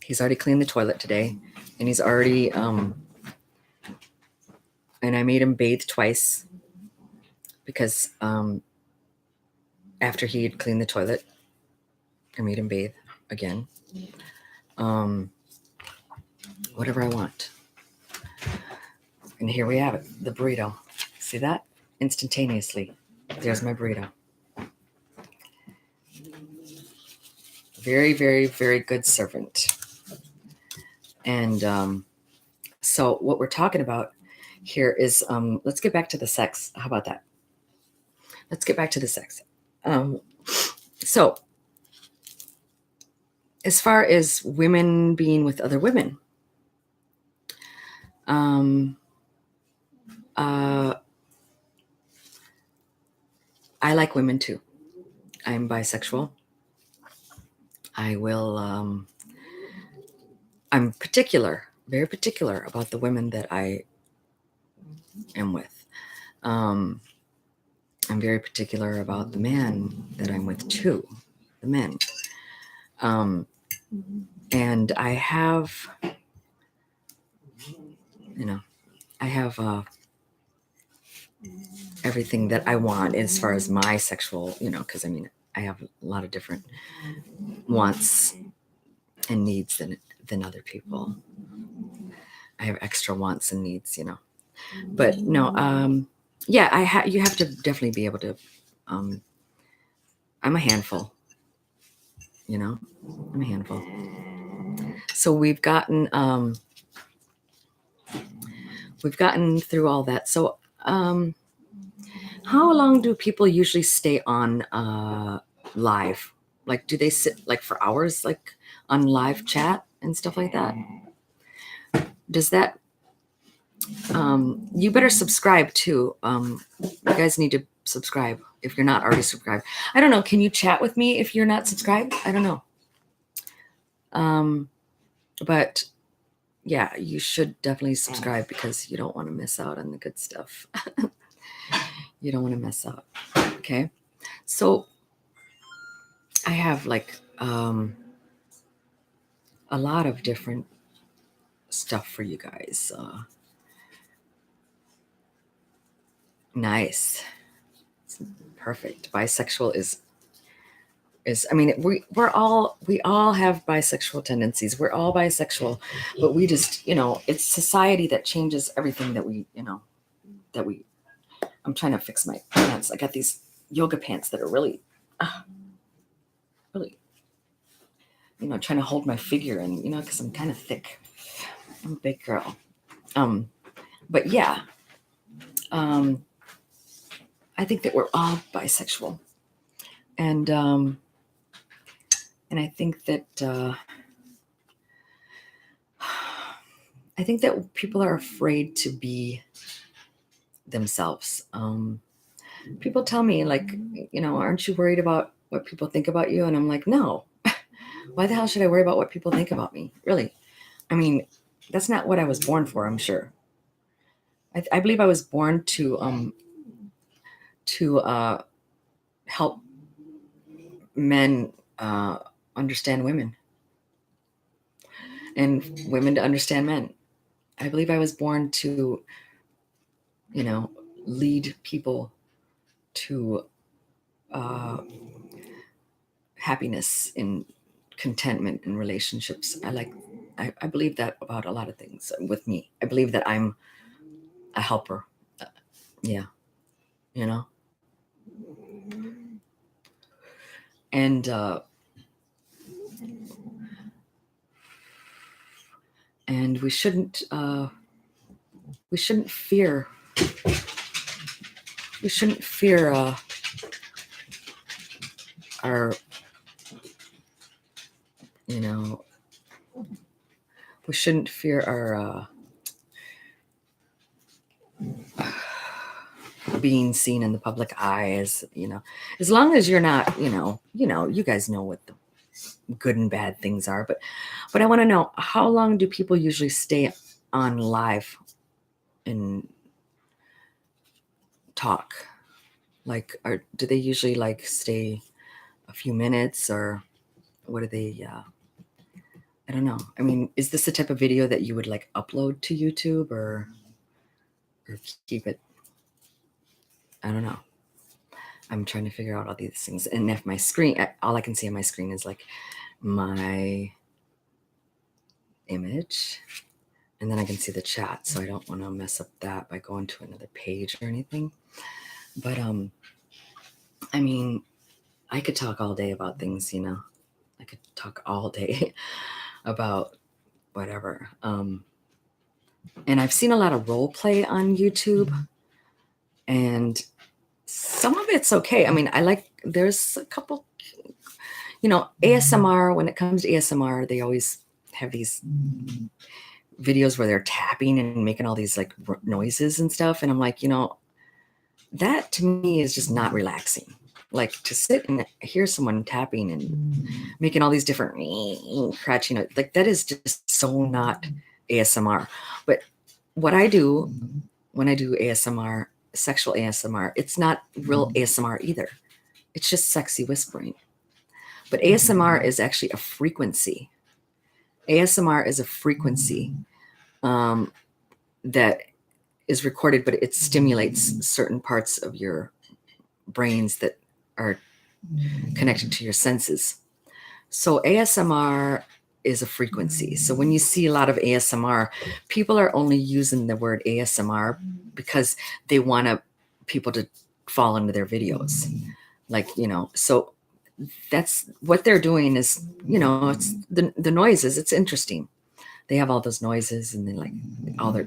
He's already cleaned the toilet today, and he's already, and I made him bathe twice, because after he had cleaned the toilet, I made him bathe again. Whatever I want. And here we have it, the burrito. See that? Instantaneously. There's my burrito. Very, very, very good servant. And so what we're talking about here is, let's get back to the sex. How about that? Let's get back to the sex. So as far as women being with other women, I like women too. I'm bisexual. I'm particular, very particular about the women that I am with. I'm very particular about the man that I'm with too, the men. And I have, everything that I want as far as my sexual, because I have a lot of different wants and needs than other people. I have extra wants and needs, but no, yeah, you have to definitely be able to, I'm a handful, I'm a handful. So we've gotten through all that. So, how long do people usually stay on live? Like, do they sit like for hours, like on live chat and stuff like that? Does that, you better subscribe too. You guys need to subscribe if you're not already subscribed. I don't know. Can you chat with me if you're not subscribed? I don't know. But yeah, you should definitely subscribe, because you don't want to miss out on the good stuff. You don't want to miss out. Okay. So I have like a lot of different stuff for you guys. Nice. It's perfect. Bisexual is we all have bisexual tendencies. We're all bisexual, but we just, it's society that changes everything that we, I'm trying to fix my pants. I got these yoga pants that are really, trying to hold my figure and, because I'm kind of thick. I'm a big girl. But yeah, I think that we're all bisexual. And I think that people are afraid to be themselves. People tell me, like, aren't you worried about what people think about you? And I'm like, no. Why the hell should I worry about what people think about me? Really? That's not what I was born for, I'm sure. I believe I was born to help men understand women, and women to understand men. I believe I was born to, lead people to happiness and contentment in relationships. I believe that about a lot of things with me. I believe that I'm a helper. Yeah, you know, and we shouldn't fear. We shouldn't fear our, you know, we shouldn't fear our being seen in the public eye, as you know, as long as you're not, you guys know what the good and bad things are. But I want to know, how long do people usually stay on live and talk? Like, do they usually like stay a few minutes, or what do they? I don't know. I mean, is this the type of video that you would like upload to YouTube, or keep it? I don't know. I'm trying to figure out all these things. And if my screen, all I can see on my screen is like my image, and then I can see the chat. So I don't want to mess up that by going to another page or anything. But I mean, I could talk all day about things, you know. I could talk all day about whatever. And I've seen a lot of role play on YouTube, and some of it's okay. I mean, there's a couple, ASMR. When it comes to ASMR, they always have these videos where they're tapping and making all these like noises and stuff. And I'm like, that to me is just not relaxing. Like, to sit and hear someone tapping and making all these different scratching, like that is just so not ASMR. But what I do when I do ASMR, sexual ASMR, it's not real ASMR either. It's just sexy whispering. But ASMR is actually a frequency. ASMR is a frequency that is recorded, but it stimulates certain parts of your brains that are connected to your senses. So ASMR is a frequency. So when you see a lot of ASMR, people are only using the word ASMR because they want people to fall into their videos. Like, so that's what they're doing is, it's the noises. It's interesting. They have all those noises, and then like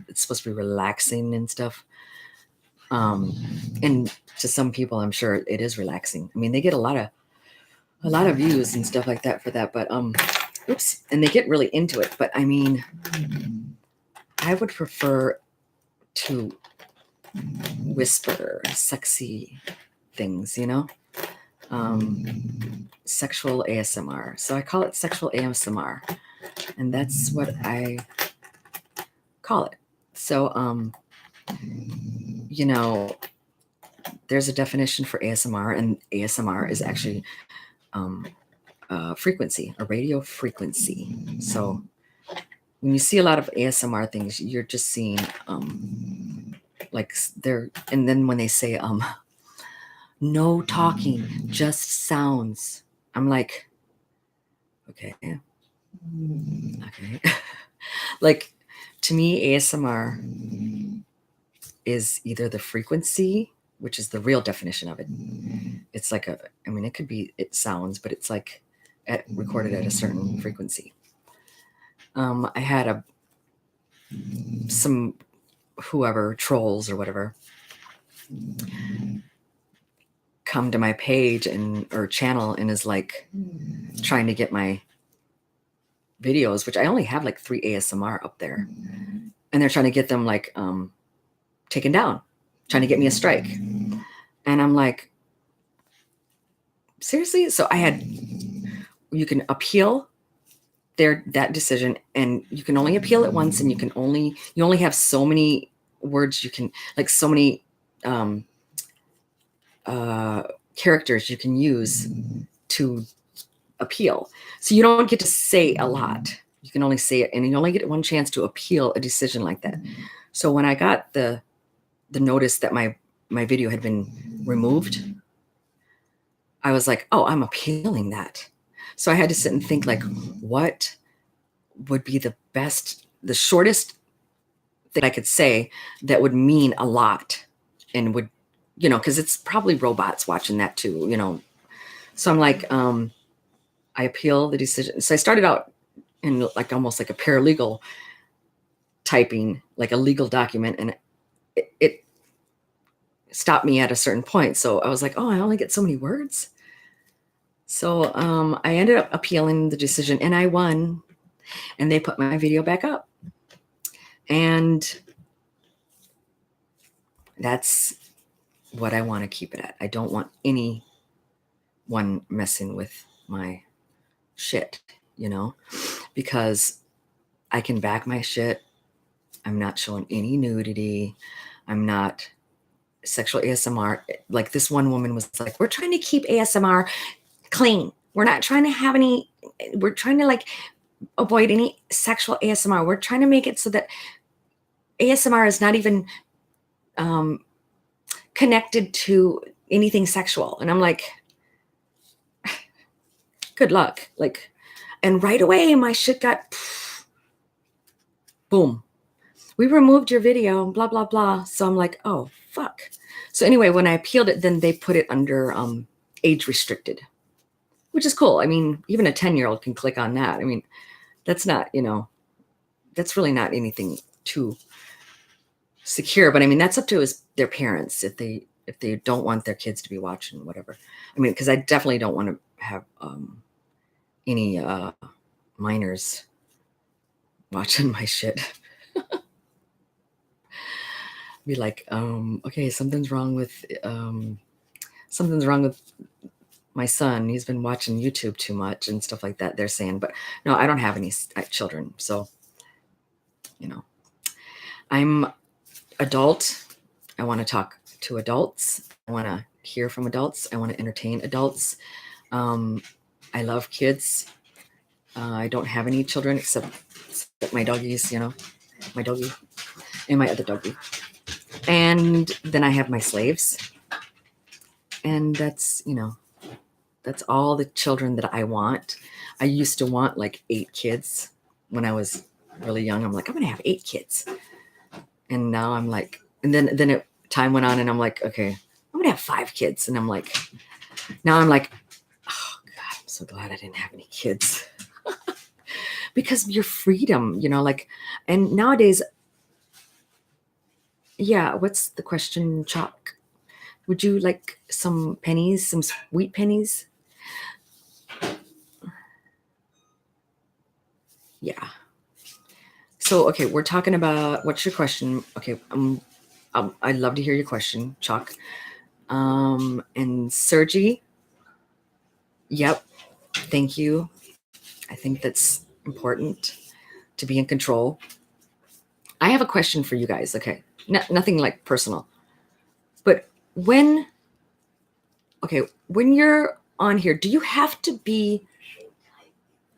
it's supposed to be relaxing and stuff. And to some people, I'm sure it is relaxing. I mean, they get a lot of views and stuff like that for that, but oops, and they get really into it. But I mean, I would prefer to whisper sexy things, sexual ASMR. So I call it sexual ASMR, and that's what I call it. So there's a definition for ASMR, and ASMR is actually frequency, a radio frequency. So when you see a lot of ASMR things, you're just seeing and then when they say no talking, just sounds, I'm like, okay. Like, to me, ASMR is either the frequency, which is the real definition of it. It's like it could be, it sounds, but it's like recorded at a certain frequency. I had some whoever, trolls or whatever, come to my page or channel and is like trying to get my videos, which I only have like 3 ASMR up there, and they're trying to get them like taken down, trying to get me a strike. And I'm like, seriously? So you can appeal that decision, and you can only appeal it once, and you only have so many words you can, like so many characters you can use to appeal. So you don't get to say a lot. You can only say it, and you only get one chance to appeal a decision like that. So when I got the notice that my video had been removed, I was like, oh, I'm appealing that. So I had to sit and think, like, what would be the best, the shortest thing I could say that would mean a lot and would, you know, because it's probably robots watching that too, you know. So I'm like, I appeal the decision. So I started out in like almost like a paralegal typing, like a legal document, and it stopped me at a certain point. So I was like, oh, I only get so many words. So I ended up appealing the decision, and I won. And they put my video back up. And that's what I want to keep it at. I don't want anyone messing with my shit, you know, because I can back my shit. I'm not showing any nudity. I'm not sexual ASMR. Like this one woman was like, we're trying to keep ASMR clean. We're not trying to have any, we're trying to like avoid any sexual ASMR. We're trying to make it so that ASMR is not even connected to anything sexual. And I'm like, good luck. Like, and right away my shit got boom. We removed your video, blah, blah, blah. So I'm like, oh, fuck. So anyway, when I appealed it, then they put it under age restricted, which is cool. I mean, even a 10-year-old can click on that. I mean, that's not, you know, that's really not anything too secure. But I mean, that's up to their parents if they don't want their kids to be watching whatever. I mean, because I definitely don't want to have any minors watching my shit. Be like, okay, something's wrong with my son. He's been watching YouTube too much and stuff like that. They're saying, but no, I don't have any children, so you know, I'm adult. I want to talk to adults. I want to hear from adults. I want to entertain adults. I love kids. I don't have any children except my doggies, you know, my doggie and my other doggie. And then I have my slaves. And that's, you know, that's all the children that I want. I used to want like 8 kids when I was really young. I'm like, I'm going to have 8 kids. And now I'm like, and then time went on and I'm like, okay, I'm going to have 5 kids. And I'm like, now I'm like, oh God, I'm so glad I didn't have any kids. Because your freedom, you know, like, and nowadays, yeah, what's the question, Chalk? Would you like some pennies, some sweet pennies? Yeah. So, okay, we're talking about, what's your question? Okay, I'd love to hear your question, Chalk. And Sergi, yep, thank you. I think that's important to be in control. I have a question for you guys, okay? Nothing like personal. But when you're on here, do you have to be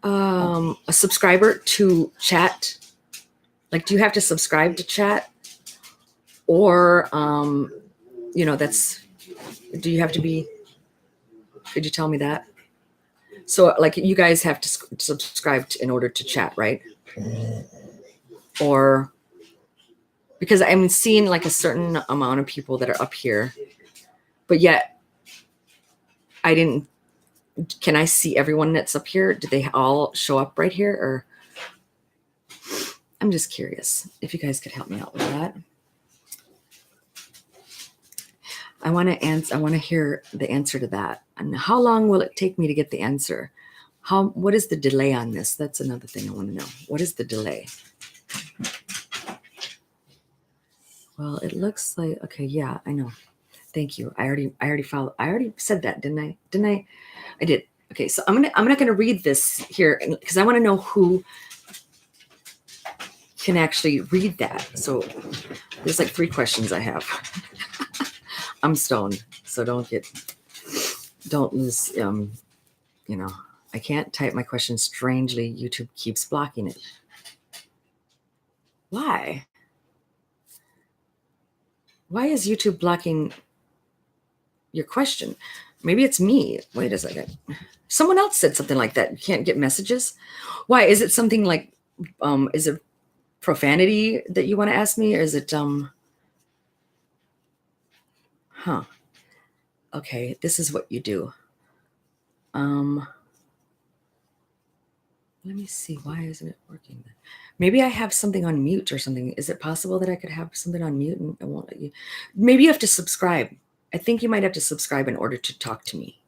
a subscriber to chat? Like, do you have to subscribe to chat? Or, you know, do you have to be, could you tell me that? So, like, you guys have to subscribe in order to chat, right? Or, because I'm seeing like a certain amount of people that are up here, but yet can I see everyone that's up here? Do they all show up right here? Or I'm just curious if you guys could help me out with that. I want to hear the answer to that. And how long will it take me to get the answer? What is the delay on this? That's another thing I want to know. What is the delay? Well, it looks like, okay, yeah, I know. Thank you. I already said that, didn't I? I did. Okay, so I'm not gonna read this here because I want to know who can actually read that. So there's like 3 questions I have. I'm stoned, so don't lose. You know, I can't type my question. Strangely, YouTube keeps blocking it. Why? Why is YouTube blocking your question? Maybe it's me. Wait a second. Someone else said something like that. You can't get messages. Why? Is it something like, is it profanity that you want to ask me? Or is it, okay, this is what you do. Let me see. Why isn't it working? Maybe I have something on mute or something. Is it possible that I could have something on mute and I won't let you? Maybe you have to subscribe. I think you might have to subscribe in order to talk to me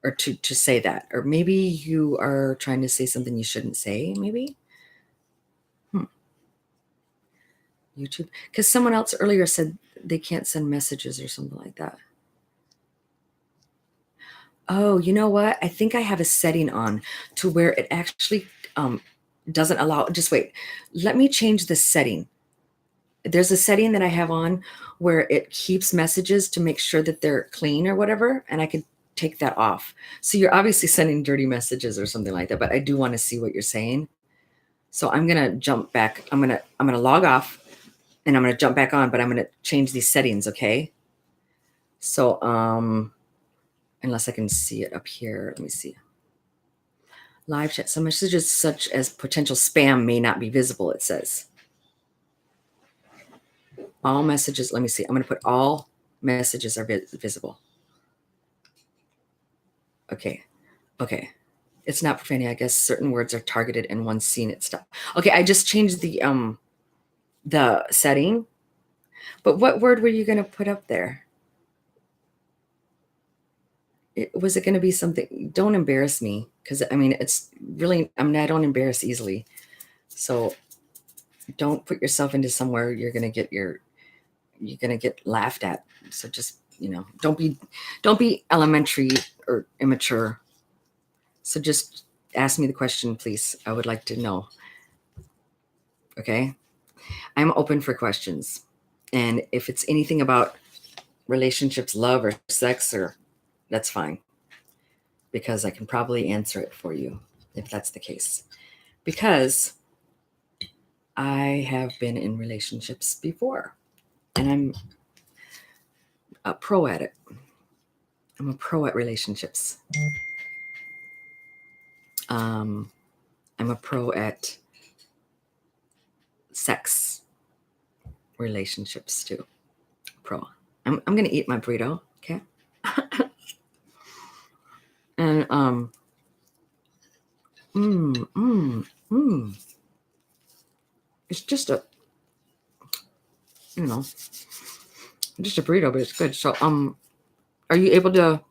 or to say that. Or maybe you are trying to say something you shouldn't say, maybe. YouTube. Because someone else earlier said they can't send messages or something like that. Oh, you know what? I think I have a setting on to where it actually doesn't allow. Just wait. Let me change the setting. There's a setting that I have on where it keeps messages to make sure that they're clean or whatever, and I could take that off. So you're obviously sending dirty messages or something like that, but I do want to see what you're saying. So I'm gonna jump back. I'm gonna log off, and I'm gonna jump back on, but I'm gonna change these settings. Okay. So unless I can see it up here, let me see. Live chat. Some messages such as potential spam may not be visible. It says. All messages, let me see. I'm going to put all messages are visible. Okay. Okay. It's not profanity. I guess certain words are targeted and once seen it stop. Okay, I just changed the setting. But what word were you going to put up there? Was it going to be something? Don't embarrass me, because I mean it's really. I mean I don't embarrass easily, so don't put yourself into somewhere you're going to get laughed at. So just, don't be elementary or immature. So just ask me the question, please. I would like to know. Okay. I'm open for questions. And if it's anything about relationships, love, or sex, or that's fine. Because I can probably answer it for you if that's the case. Because I have been in relationships before. And I'm a pro at it. I'm a pro at relationships. I'm a pro at sex relationships too. Pro. I'm gonna eat my burrito, okay? And it's just a, just a burrito, but it's good. So are you able to?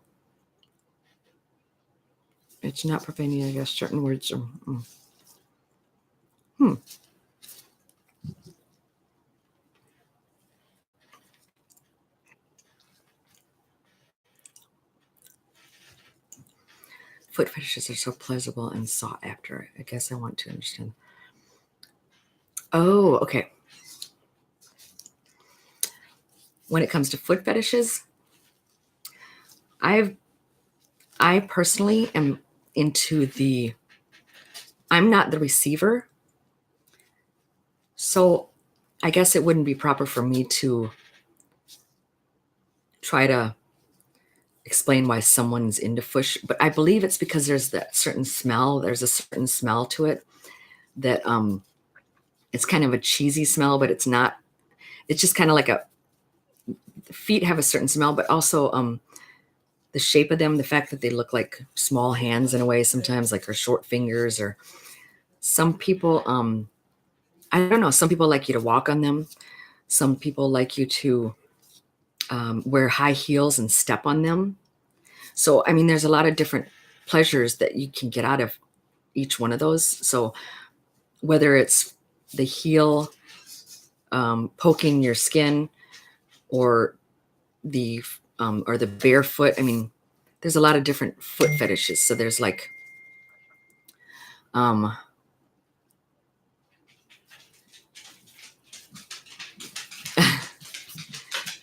It's not profanity, I guess. Certain words are. Foot fetishes are so pleasurable and sought after. I guess I want to understand. Oh, okay. When it comes to foot fetishes, I personally am into I'm not the receiver. So I guess it wouldn't be proper for me to try to explain why someone's into foot, but I believe it's because there's that certain smell. There's a certain smell to it that it's kind of a cheesy smell, but it's not. It's just kind of like feet have a certain smell, but also the shape of them, the fact that they look like small hands in a way sometimes, like, or short fingers, or some people, I don't know, some people like you to walk on them. Some people like you to wear high heels and step on them. So, I mean, there's a lot of different pleasures that you can get out of each one of those. So whether it's the heel poking your skin or the barefoot, I mean, there's a lot of different foot fetishes. So there's like,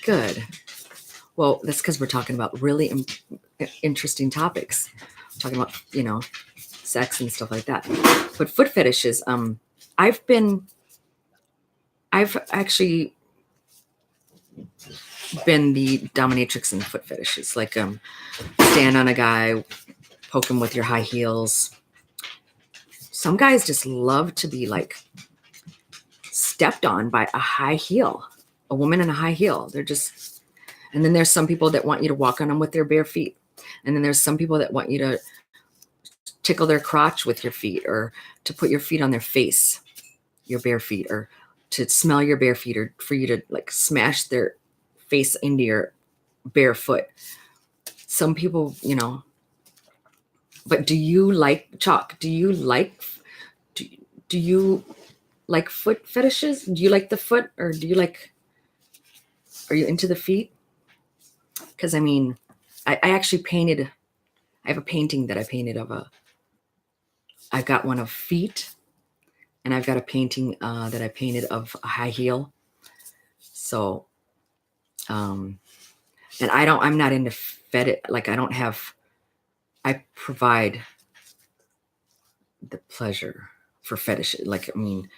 good. Well, that's because we're talking about really interesting topics. We're talking about, sex and stuff like that. But foot fetishes, I've actually, been the dominatrix in foot fetishes, like stand on a guy, poke him with your high heels. Some guys just love to be like stepped on by a high heel, a woman in a high heel. They're just, and then there's some people that want you to walk on them with their bare feet. And then there's some people that want you to tickle their crotch with your feet, or to put your feet on their face, your bare feet, or to smell your bare feet, or for you to like smash their face into your bare foot. Some people, you know, but do you like Chalk? Do you like foot fetishes? Do you like the foot, or do you like, are you into the feet? Because I mean, I actually painted, I have a painting that I painted of I got one of feet, and I've got a painting that I painted of a high heel. So, and I'm not into fetish. Like I provide the pleasure for fetish. Like, I mean,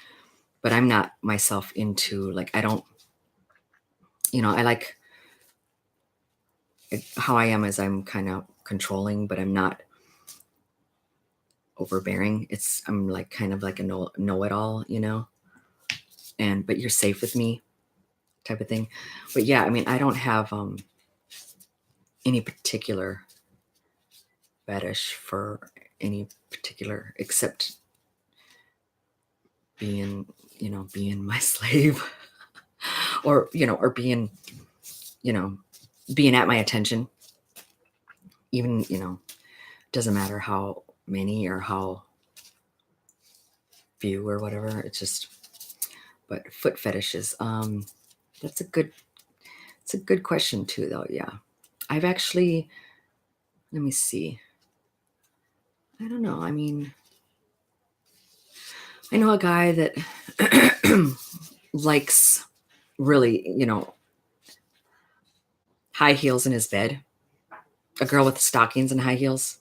but I'm not myself into, like, I don't, you know, I like how I am as I'm kind of controlling, but I'm not overbearing. I'm like kind of like a know-it-all, you know, but you're safe with me type of thing. But yeah, I mean, I don't have any particular fetish for any particular, except being, you know, being my slave, or, you know, or being, you know, being at my attention. Even, you know, doesn't matter how many or how few or whatever. It's just, but foot fetishes. That's it's a good question too, though. Yeah, I've actually, let me see. I don't know. I mean, I know a guy that likes really, you know, high heels in his bed. A girl with stockings and high heels,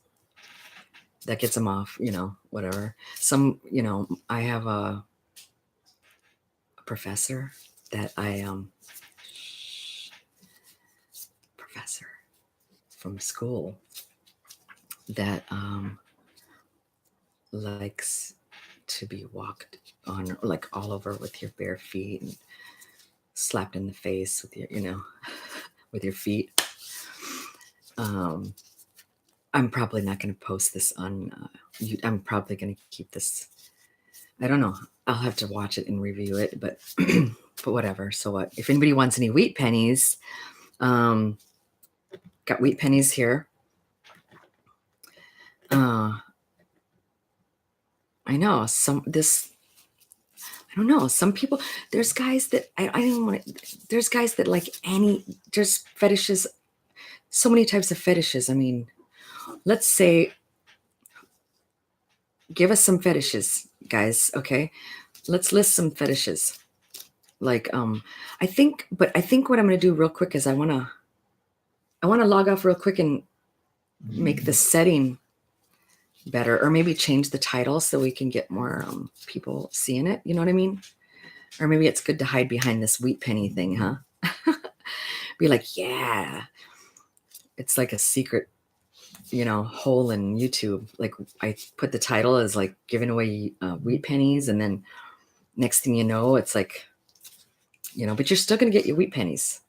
that gets him off, you know, whatever. Some, you know, I have a professor that professor from school that likes to be walked on, like, all over with your bare feet, and slapped in the face with your, you know, with your feet. I'm probably not going to post this on I'm probably going to keep this, I don't know, I'll have to watch it and review it, but but whatever. So what, if anybody wants any wheat pennies, got wheat pennies here. I know I don't know, some people, there's guys that I don't want to, there's guys that like there's fetishes, so many types of fetishes. I mean, let's say, give us some fetishes, guys. Okay, let's list some fetishes. Like, I think what I'm going to do real quick is I want to log off real quick and make the setting better, or maybe change the title so we can get more people seeing it. You know what I mean? Or maybe it's good to hide behind this wheat penny thing, huh? Be like, yeah, it's like a secret, you know, hole in YouTube. Like, I put the title as like giving away wheat pennies, and then next thing you know, it's like, you know, but you're still going to get your wheat pennies.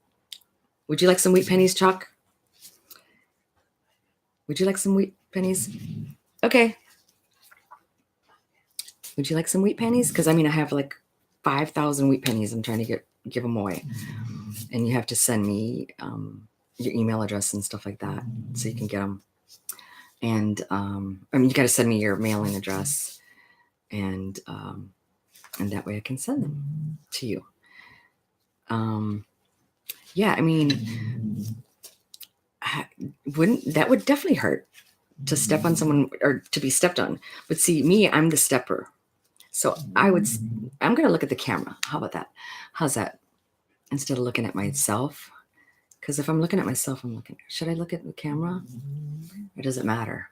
Would you like some wheat pennies, Chalk? Would you like some wheat pennies? Okay. Would you like some wheat pennies? Because I mean, I have like 5,000 wheat pennies. I'm trying to give them away, and you have to send me your email address and stuff like that so you can get them. And I mean, you got to send me your mailing address, and that way I can send them to you. Yeah, I mean, that would definitely hurt to step on someone, or to be stepped on. But see, me, I'm the stepper. So I'm going to look at the camera. How about that? How's that? Instead of looking at myself. Because if I'm looking at myself, should I look at the camera? Or does it matter?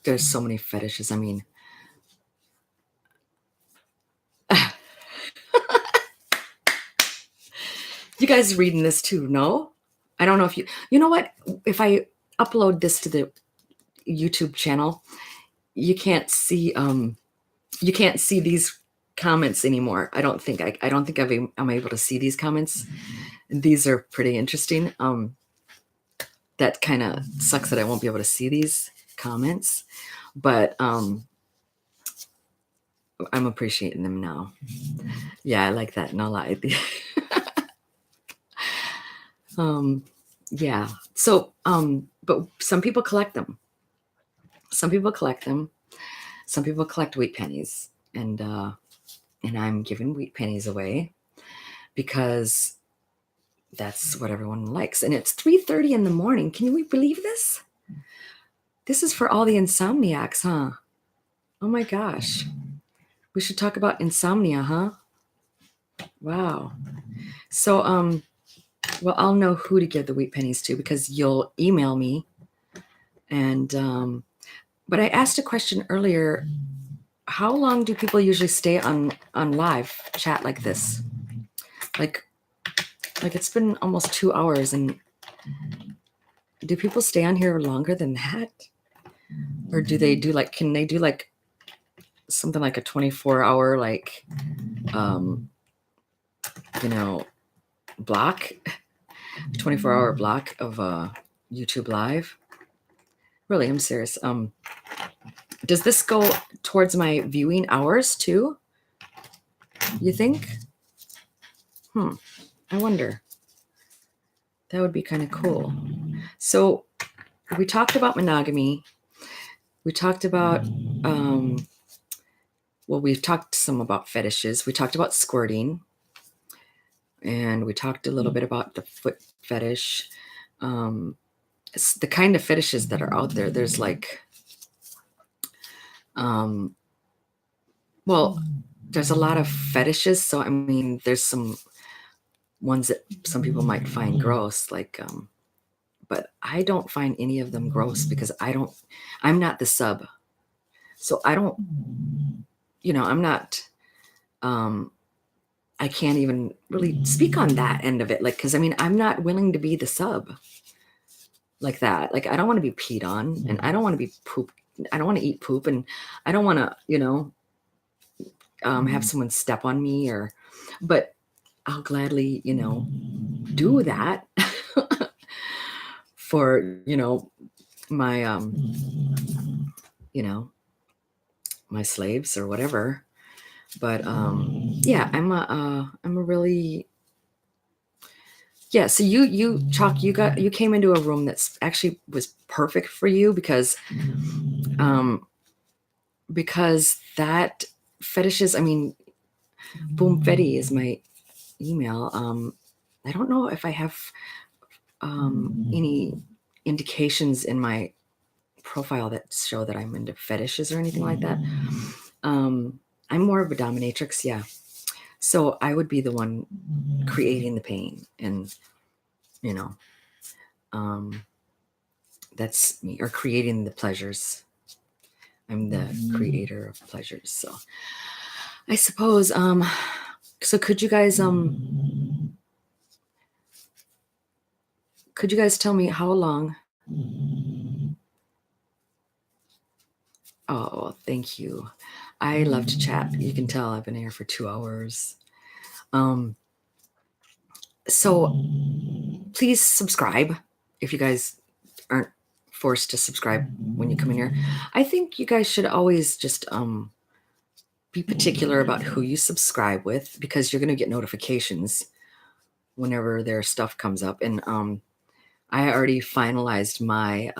There's so many fetishes. I mean, guys reading this too? No? I don't know if you know what? If I upload this to the YouTube channel, you can't see these comments anymore. I don't think I'm able to see these comments. These are pretty interesting. That kind of sucks that I won't be able to see these comments, but I'm appreciating them now. Yeah, I like that. No lie. Yeah. So, but some people collect them. Some people collect them. Some people collect wheat pennies, and I'm giving wheat pennies away because that's what everyone likes. And it's 3:30 in the morning. Can we believe this? This is for all the insomniacs, huh? Oh my gosh. We should talk about insomnia, huh? Wow. So, well, I'll know who to give the wheat pennies to because you'll email me. And, but I asked a question earlier. How long do people usually stay on live chat like this? Like it's been almost 2 hours, and do people stay on here longer than that? Or do they do can they do something like a 24-hour block, 24-hour block of YouTube live? Really, I'm serious. Does this go towards my viewing hours too? You think? I wonder. That would be kind of cool. So we talked about monogamy. We talked about, we've talked some about fetishes. We talked about squirting. And we talked a little bit about the foot fetish. It's the kind of fetishes that are out there. There's there's a lot of fetishes. So, I mean, there's some ones that some people might find gross, but I don't find any of them gross because I'm not the sub. So I don't, I'm not, I can't even really speak on that end of it. Cause I mean, I'm not willing to be the sub like that. I don't want to be peed on, and I don't want to be pooped. I don't want to eat poop, and I don't want to, have someone step on me but I'll gladly, do that for, my, my slaves or whatever. But, yeah, I'm a really, yeah. So you came into a room that's actually was perfect for you because that fetishes, I mean, Boom Fetty is my email. I don't know if I have any indications in my profile that show that I'm into fetishes or anything like that. I'm more of a dominatrix, yeah. So I would be the one creating the pain, and that's me, or creating the pleasures. I'm the creator of pleasures. So I suppose so could you guys tell me how long? Oh, thank you. I love to chat. You can tell I've been here for 2 hours. So please subscribe if you guys aren't forced to subscribe when you come in here. I think you guys should always just be particular about who you subscribe with, because you're going to get notifications whenever their stuff comes up. And I already finalized my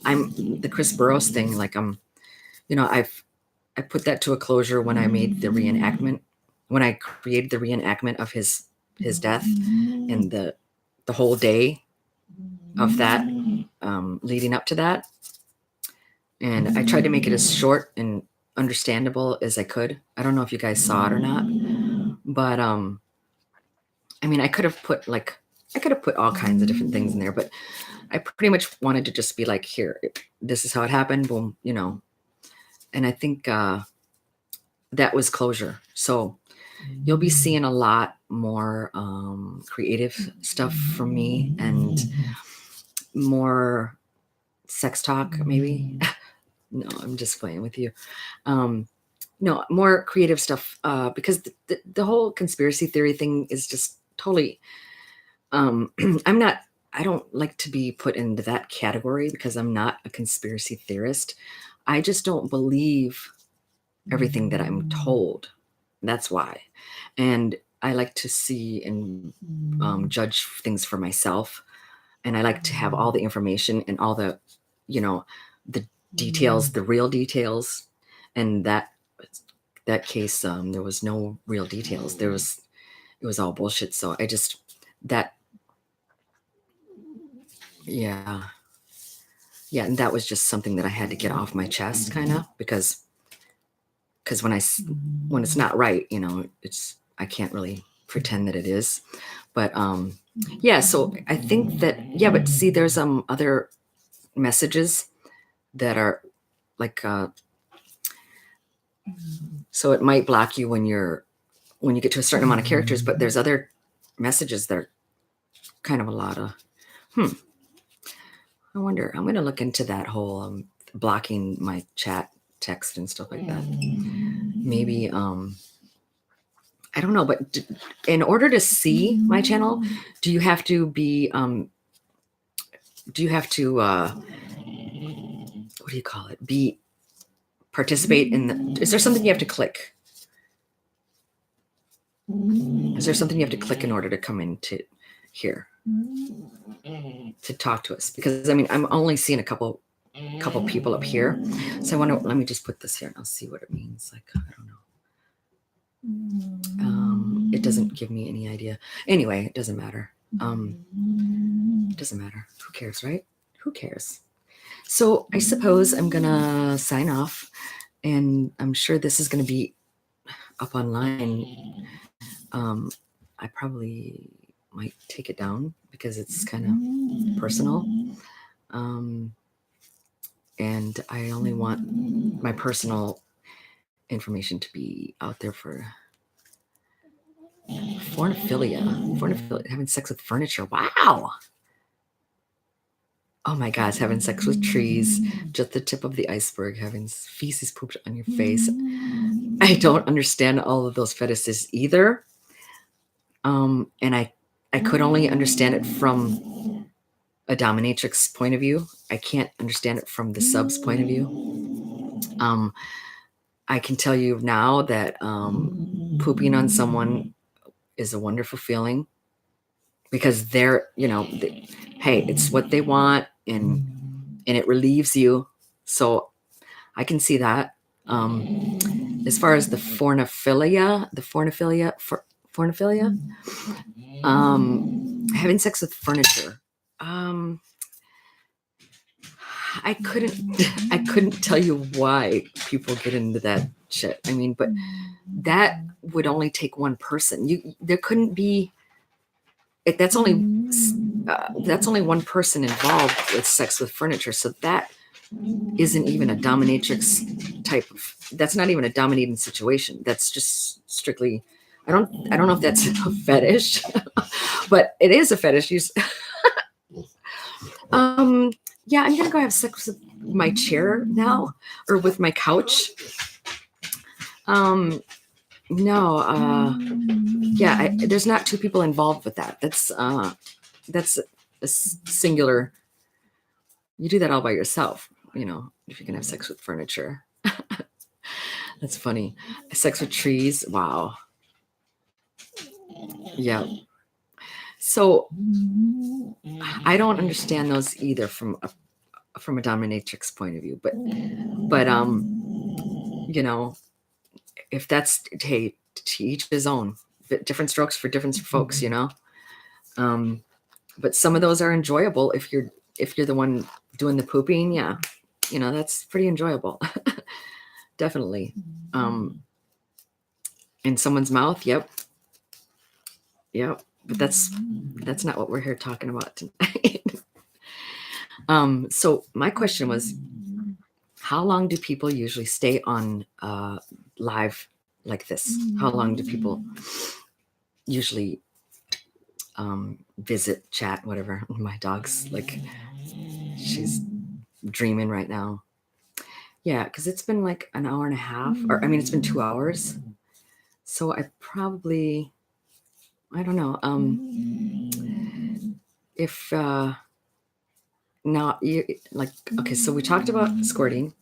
I'm the Chris Burrows thing. I put that to a closure when I made the reenactment, when I created the reenactment of his death, and the whole day of that, leading up to that. And I tried to make it as short and understandable as I could. I don't know if you guys saw it or not, but I mean, I could have put all kinds of different things in there, but I pretty much wanted to just be like, here, this is how it happened, boom, And I think that was closure. So you'll be seeing a lot more creative stuff from me and more sex talk, maybe. No, I'm just playing with you. No, more creative stuff because the whole conspiracy theory thing is just totally. I don't like to be put into that category because I'm not a conspiracy theorist. I just don't believe everything that I'm told. That's why. And I like to see and judge things for myself. And I like to have all the information and all the, the details, the real details. And that case, there was no real details. It was all bullshit. So I just, that, yeah. Yeah. And that was just something that I had to get off my chest kind of because when it's not right, I can't really pretend that it is. But yeah, so I think that, yeah, but see, there's other messages that are like so it might block you when you get to a certain amount of characters, but there's other messages that are kind of a lot of I wonder, I'm going to look into that whole blocking my chat text and stuff like that. Maybe I don't know, but in order to see my channel, do you have to be what do you call it, participate in the, is there something you have to click? Is there something you have to click in order to come into here to talk to us? Because I mean, I'm only seeing a couple people up here, so I want to, let me just put this here and I'll see what it means. Like, I don't know. It doesn't give me any idea. Anyway, it doesn't matter. It doesn't matter. Who cares, right? Who cares? So I suppose I'm gonna sign off, and I'm sure this is gonna be up online. I probably might take it down because it's kind of personal. And I only want my personal information to be out there for fornophilia, having sex with furniture. Wow. Oh my gosh, having sex with trees, just the tip of the iceberg, having feces pooped on your face. I don't understand all of those fetishes either. And I could only understand it from a dominatrix point of view. I can't understand it from the sub's point of view. I can tell you now that pooping on someone is a wonderful feeling because they're, hey, it's what they want and it relieves you. So I can see that. As far as the fornophilia, having sex with furniture. I couldn't tell you why people get into that shit. I mean, but that would only take one person. There couldn't be. That's only one person involved with sex with furniture. So that isn't even a dominatrix type of. That's not even a dominating situation. That's just strictly. I don't know if that's a fetish, but it is a fetish. Yeah, I'm gonna go have sex with my chair now, or with my couch. No, yeah, there's not two people involved with that. That's a singular. You do that all by yourself, if you can have sex with furniture. That's funny. Sex with trees. Wow. Yeah. So I don't understand those either from a dominatrix point of view, but if that's, hey, to each his own, different strokes for different folks, but some of those are enjoyable if you're the one doing the pooping. Yeah, that's pretty enjoyable. Definitely. In someone's mouth. Yep. But that's not what we're here talking about tonight. So my question was, how long do people usually stay on live like this? How long do people usually visit, chat, whatever? My dog's like, she's dreaming right now. Yeah, because it's been like an hour and a half, or I mean, it's been 2 hours. So I probably, I don't know. If now you like, okay, so we talked about squirting.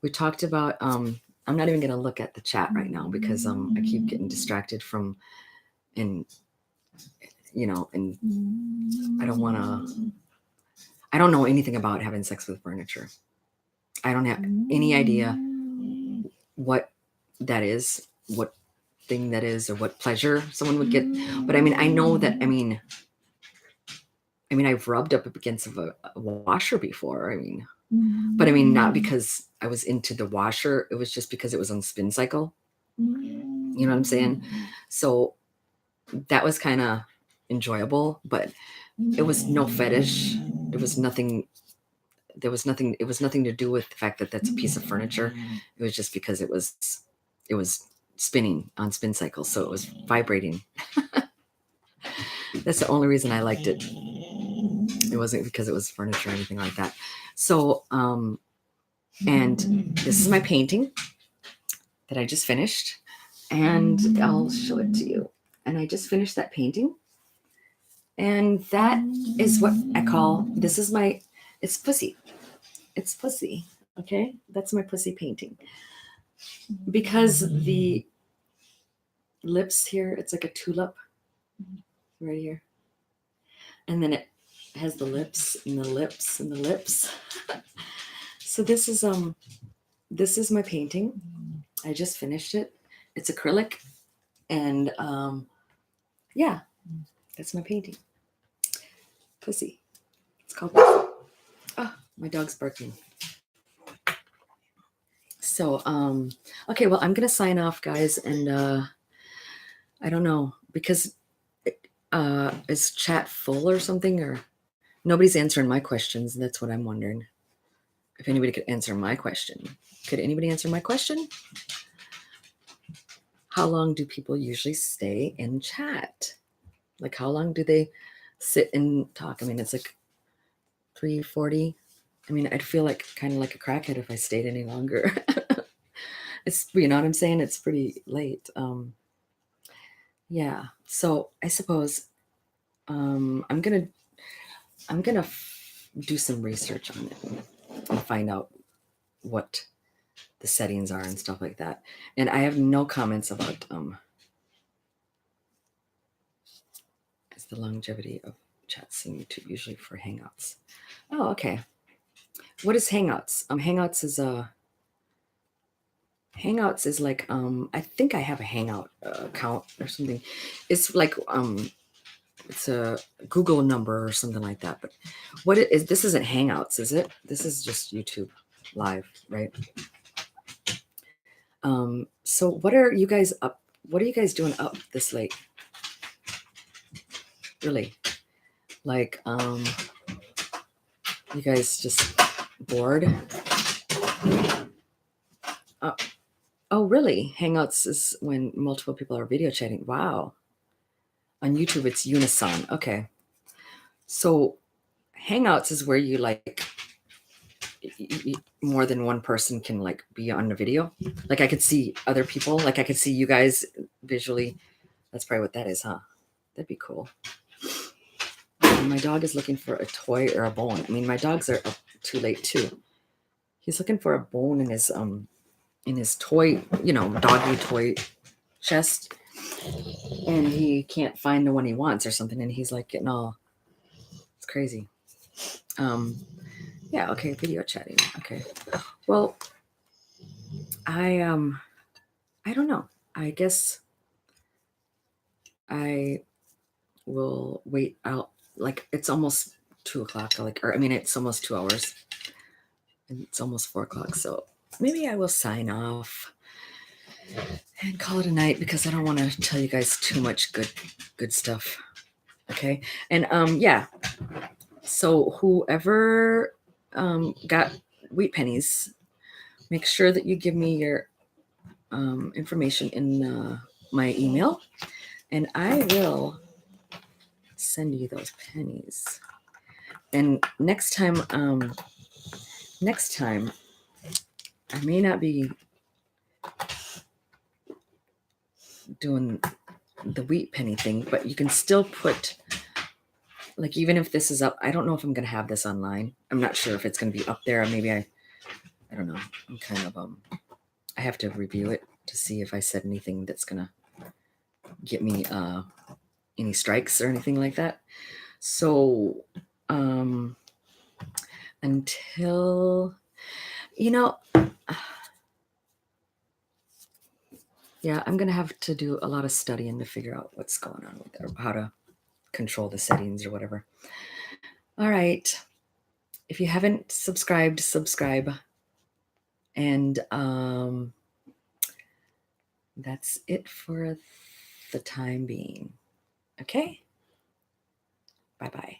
We talked about I'm not even gonna look at the chat right now because I keep getting distracted from and and I don't know anything about having sex with furniture. I don't have any idea what that is, what thing that is, or what pleasure someone would get. But I mean, I know that I've rubbed up against a washer before. But I mean, not because I was into the washer. It was just because it was on spin cycle. You know what I'm saying? So that was kind of enjoyable, but it was no fetish. It was nothing. There was nothing. It was nothing to do with the fact that that's a piece of furniture. It was just because it was spinning on spin cycle, so it was vibrating. That's the only reason I liked it. It wasn't because it was furniture or anything like that. So, and this is my painting that I just finished, and I'll show it to you. And I just finished that painting, and that is what I call, it's pussy. It's pussy. Okay, that's my pussy painting, because the lips here, it's like a tulip right here, and then it has the lips and the lips and the lips. So this is my painting. I just finished it. It's acrylic, and yeah, that's my painting. Pussy. It's called Pussy. Oh, my dog's barking. So okay, well, I'm gonna sign off, guys, and I don't know, because is chat full or something, or nobody's answering my questions. That's what I'm wondering. If anybody could answer my question. Could anybody answer my question? How long do people usually stay in chat? Like, how long do they sit and talk? I mean, it's like 3:40. I mean, I'd feel like kind of like a crackhead if I stayed any longer. It's, you know what I'm saying? It's pretty late. Yeah. So I suppose I'm gonna do some research on it and find out what the settings are and stuff like that. And I have no comments about is the longevity of chats in YouTube usually for Hangouts. Oh, okay. What is Hangouts? Hangouts is like I think I have a Hangout account or something. It's like it's a Google number or something like that. But what it is, this isn't Hangouts, is it? This is just YouTube Live, right? So what are you guys up? What are you guys doing up this late? Really? Like, you guys just bored? Oh, really? Hangouts is when multiple people are video chatting. Wow. On YouTube, it's unison. Okay. So Hangouts is where you like more than one person can like be on the video. Like I could see other people. Like I could see you guys visually. That's probably what that is, huh? That'd be cool. And my dog is looking for a toy or a bone. I mean, my dogs are up too late too. He's looking for a bone in his toy, doggy toy chest, and he can't find the one he wants or something, and he's like getting all, it's crazy. Yeah, okay, video chatting. Okay. Well, I don't know. I guess I will wait out. Like it's almost 2:00. It's almost 2 hours. And it's almost 4:00. So maybe I will sign off and call it a night, because I don't want to tell you guys too much good stuff. Okay. And yeah. So whoever got wheat pennies, make sure that you give me your information in my email, and I will send you those pennies. And next time I may not be doing the wheat penny thing, but you can still put, like, even if this is up, I don't know if I'm going to have this online. I'm not sure if it's going to be up there. Maybe I don't know. I'm kind of, I have to review it to see if I said anything that's going to get me, any strikes or anything like that. So, until, yeah, I'm going to have to do a lot of studying to figure out what's going on with it, how to control the settings or whatever. All right. If you haven't subscribed, subscribe. And that's it for the time being. Okay? Bye-bye.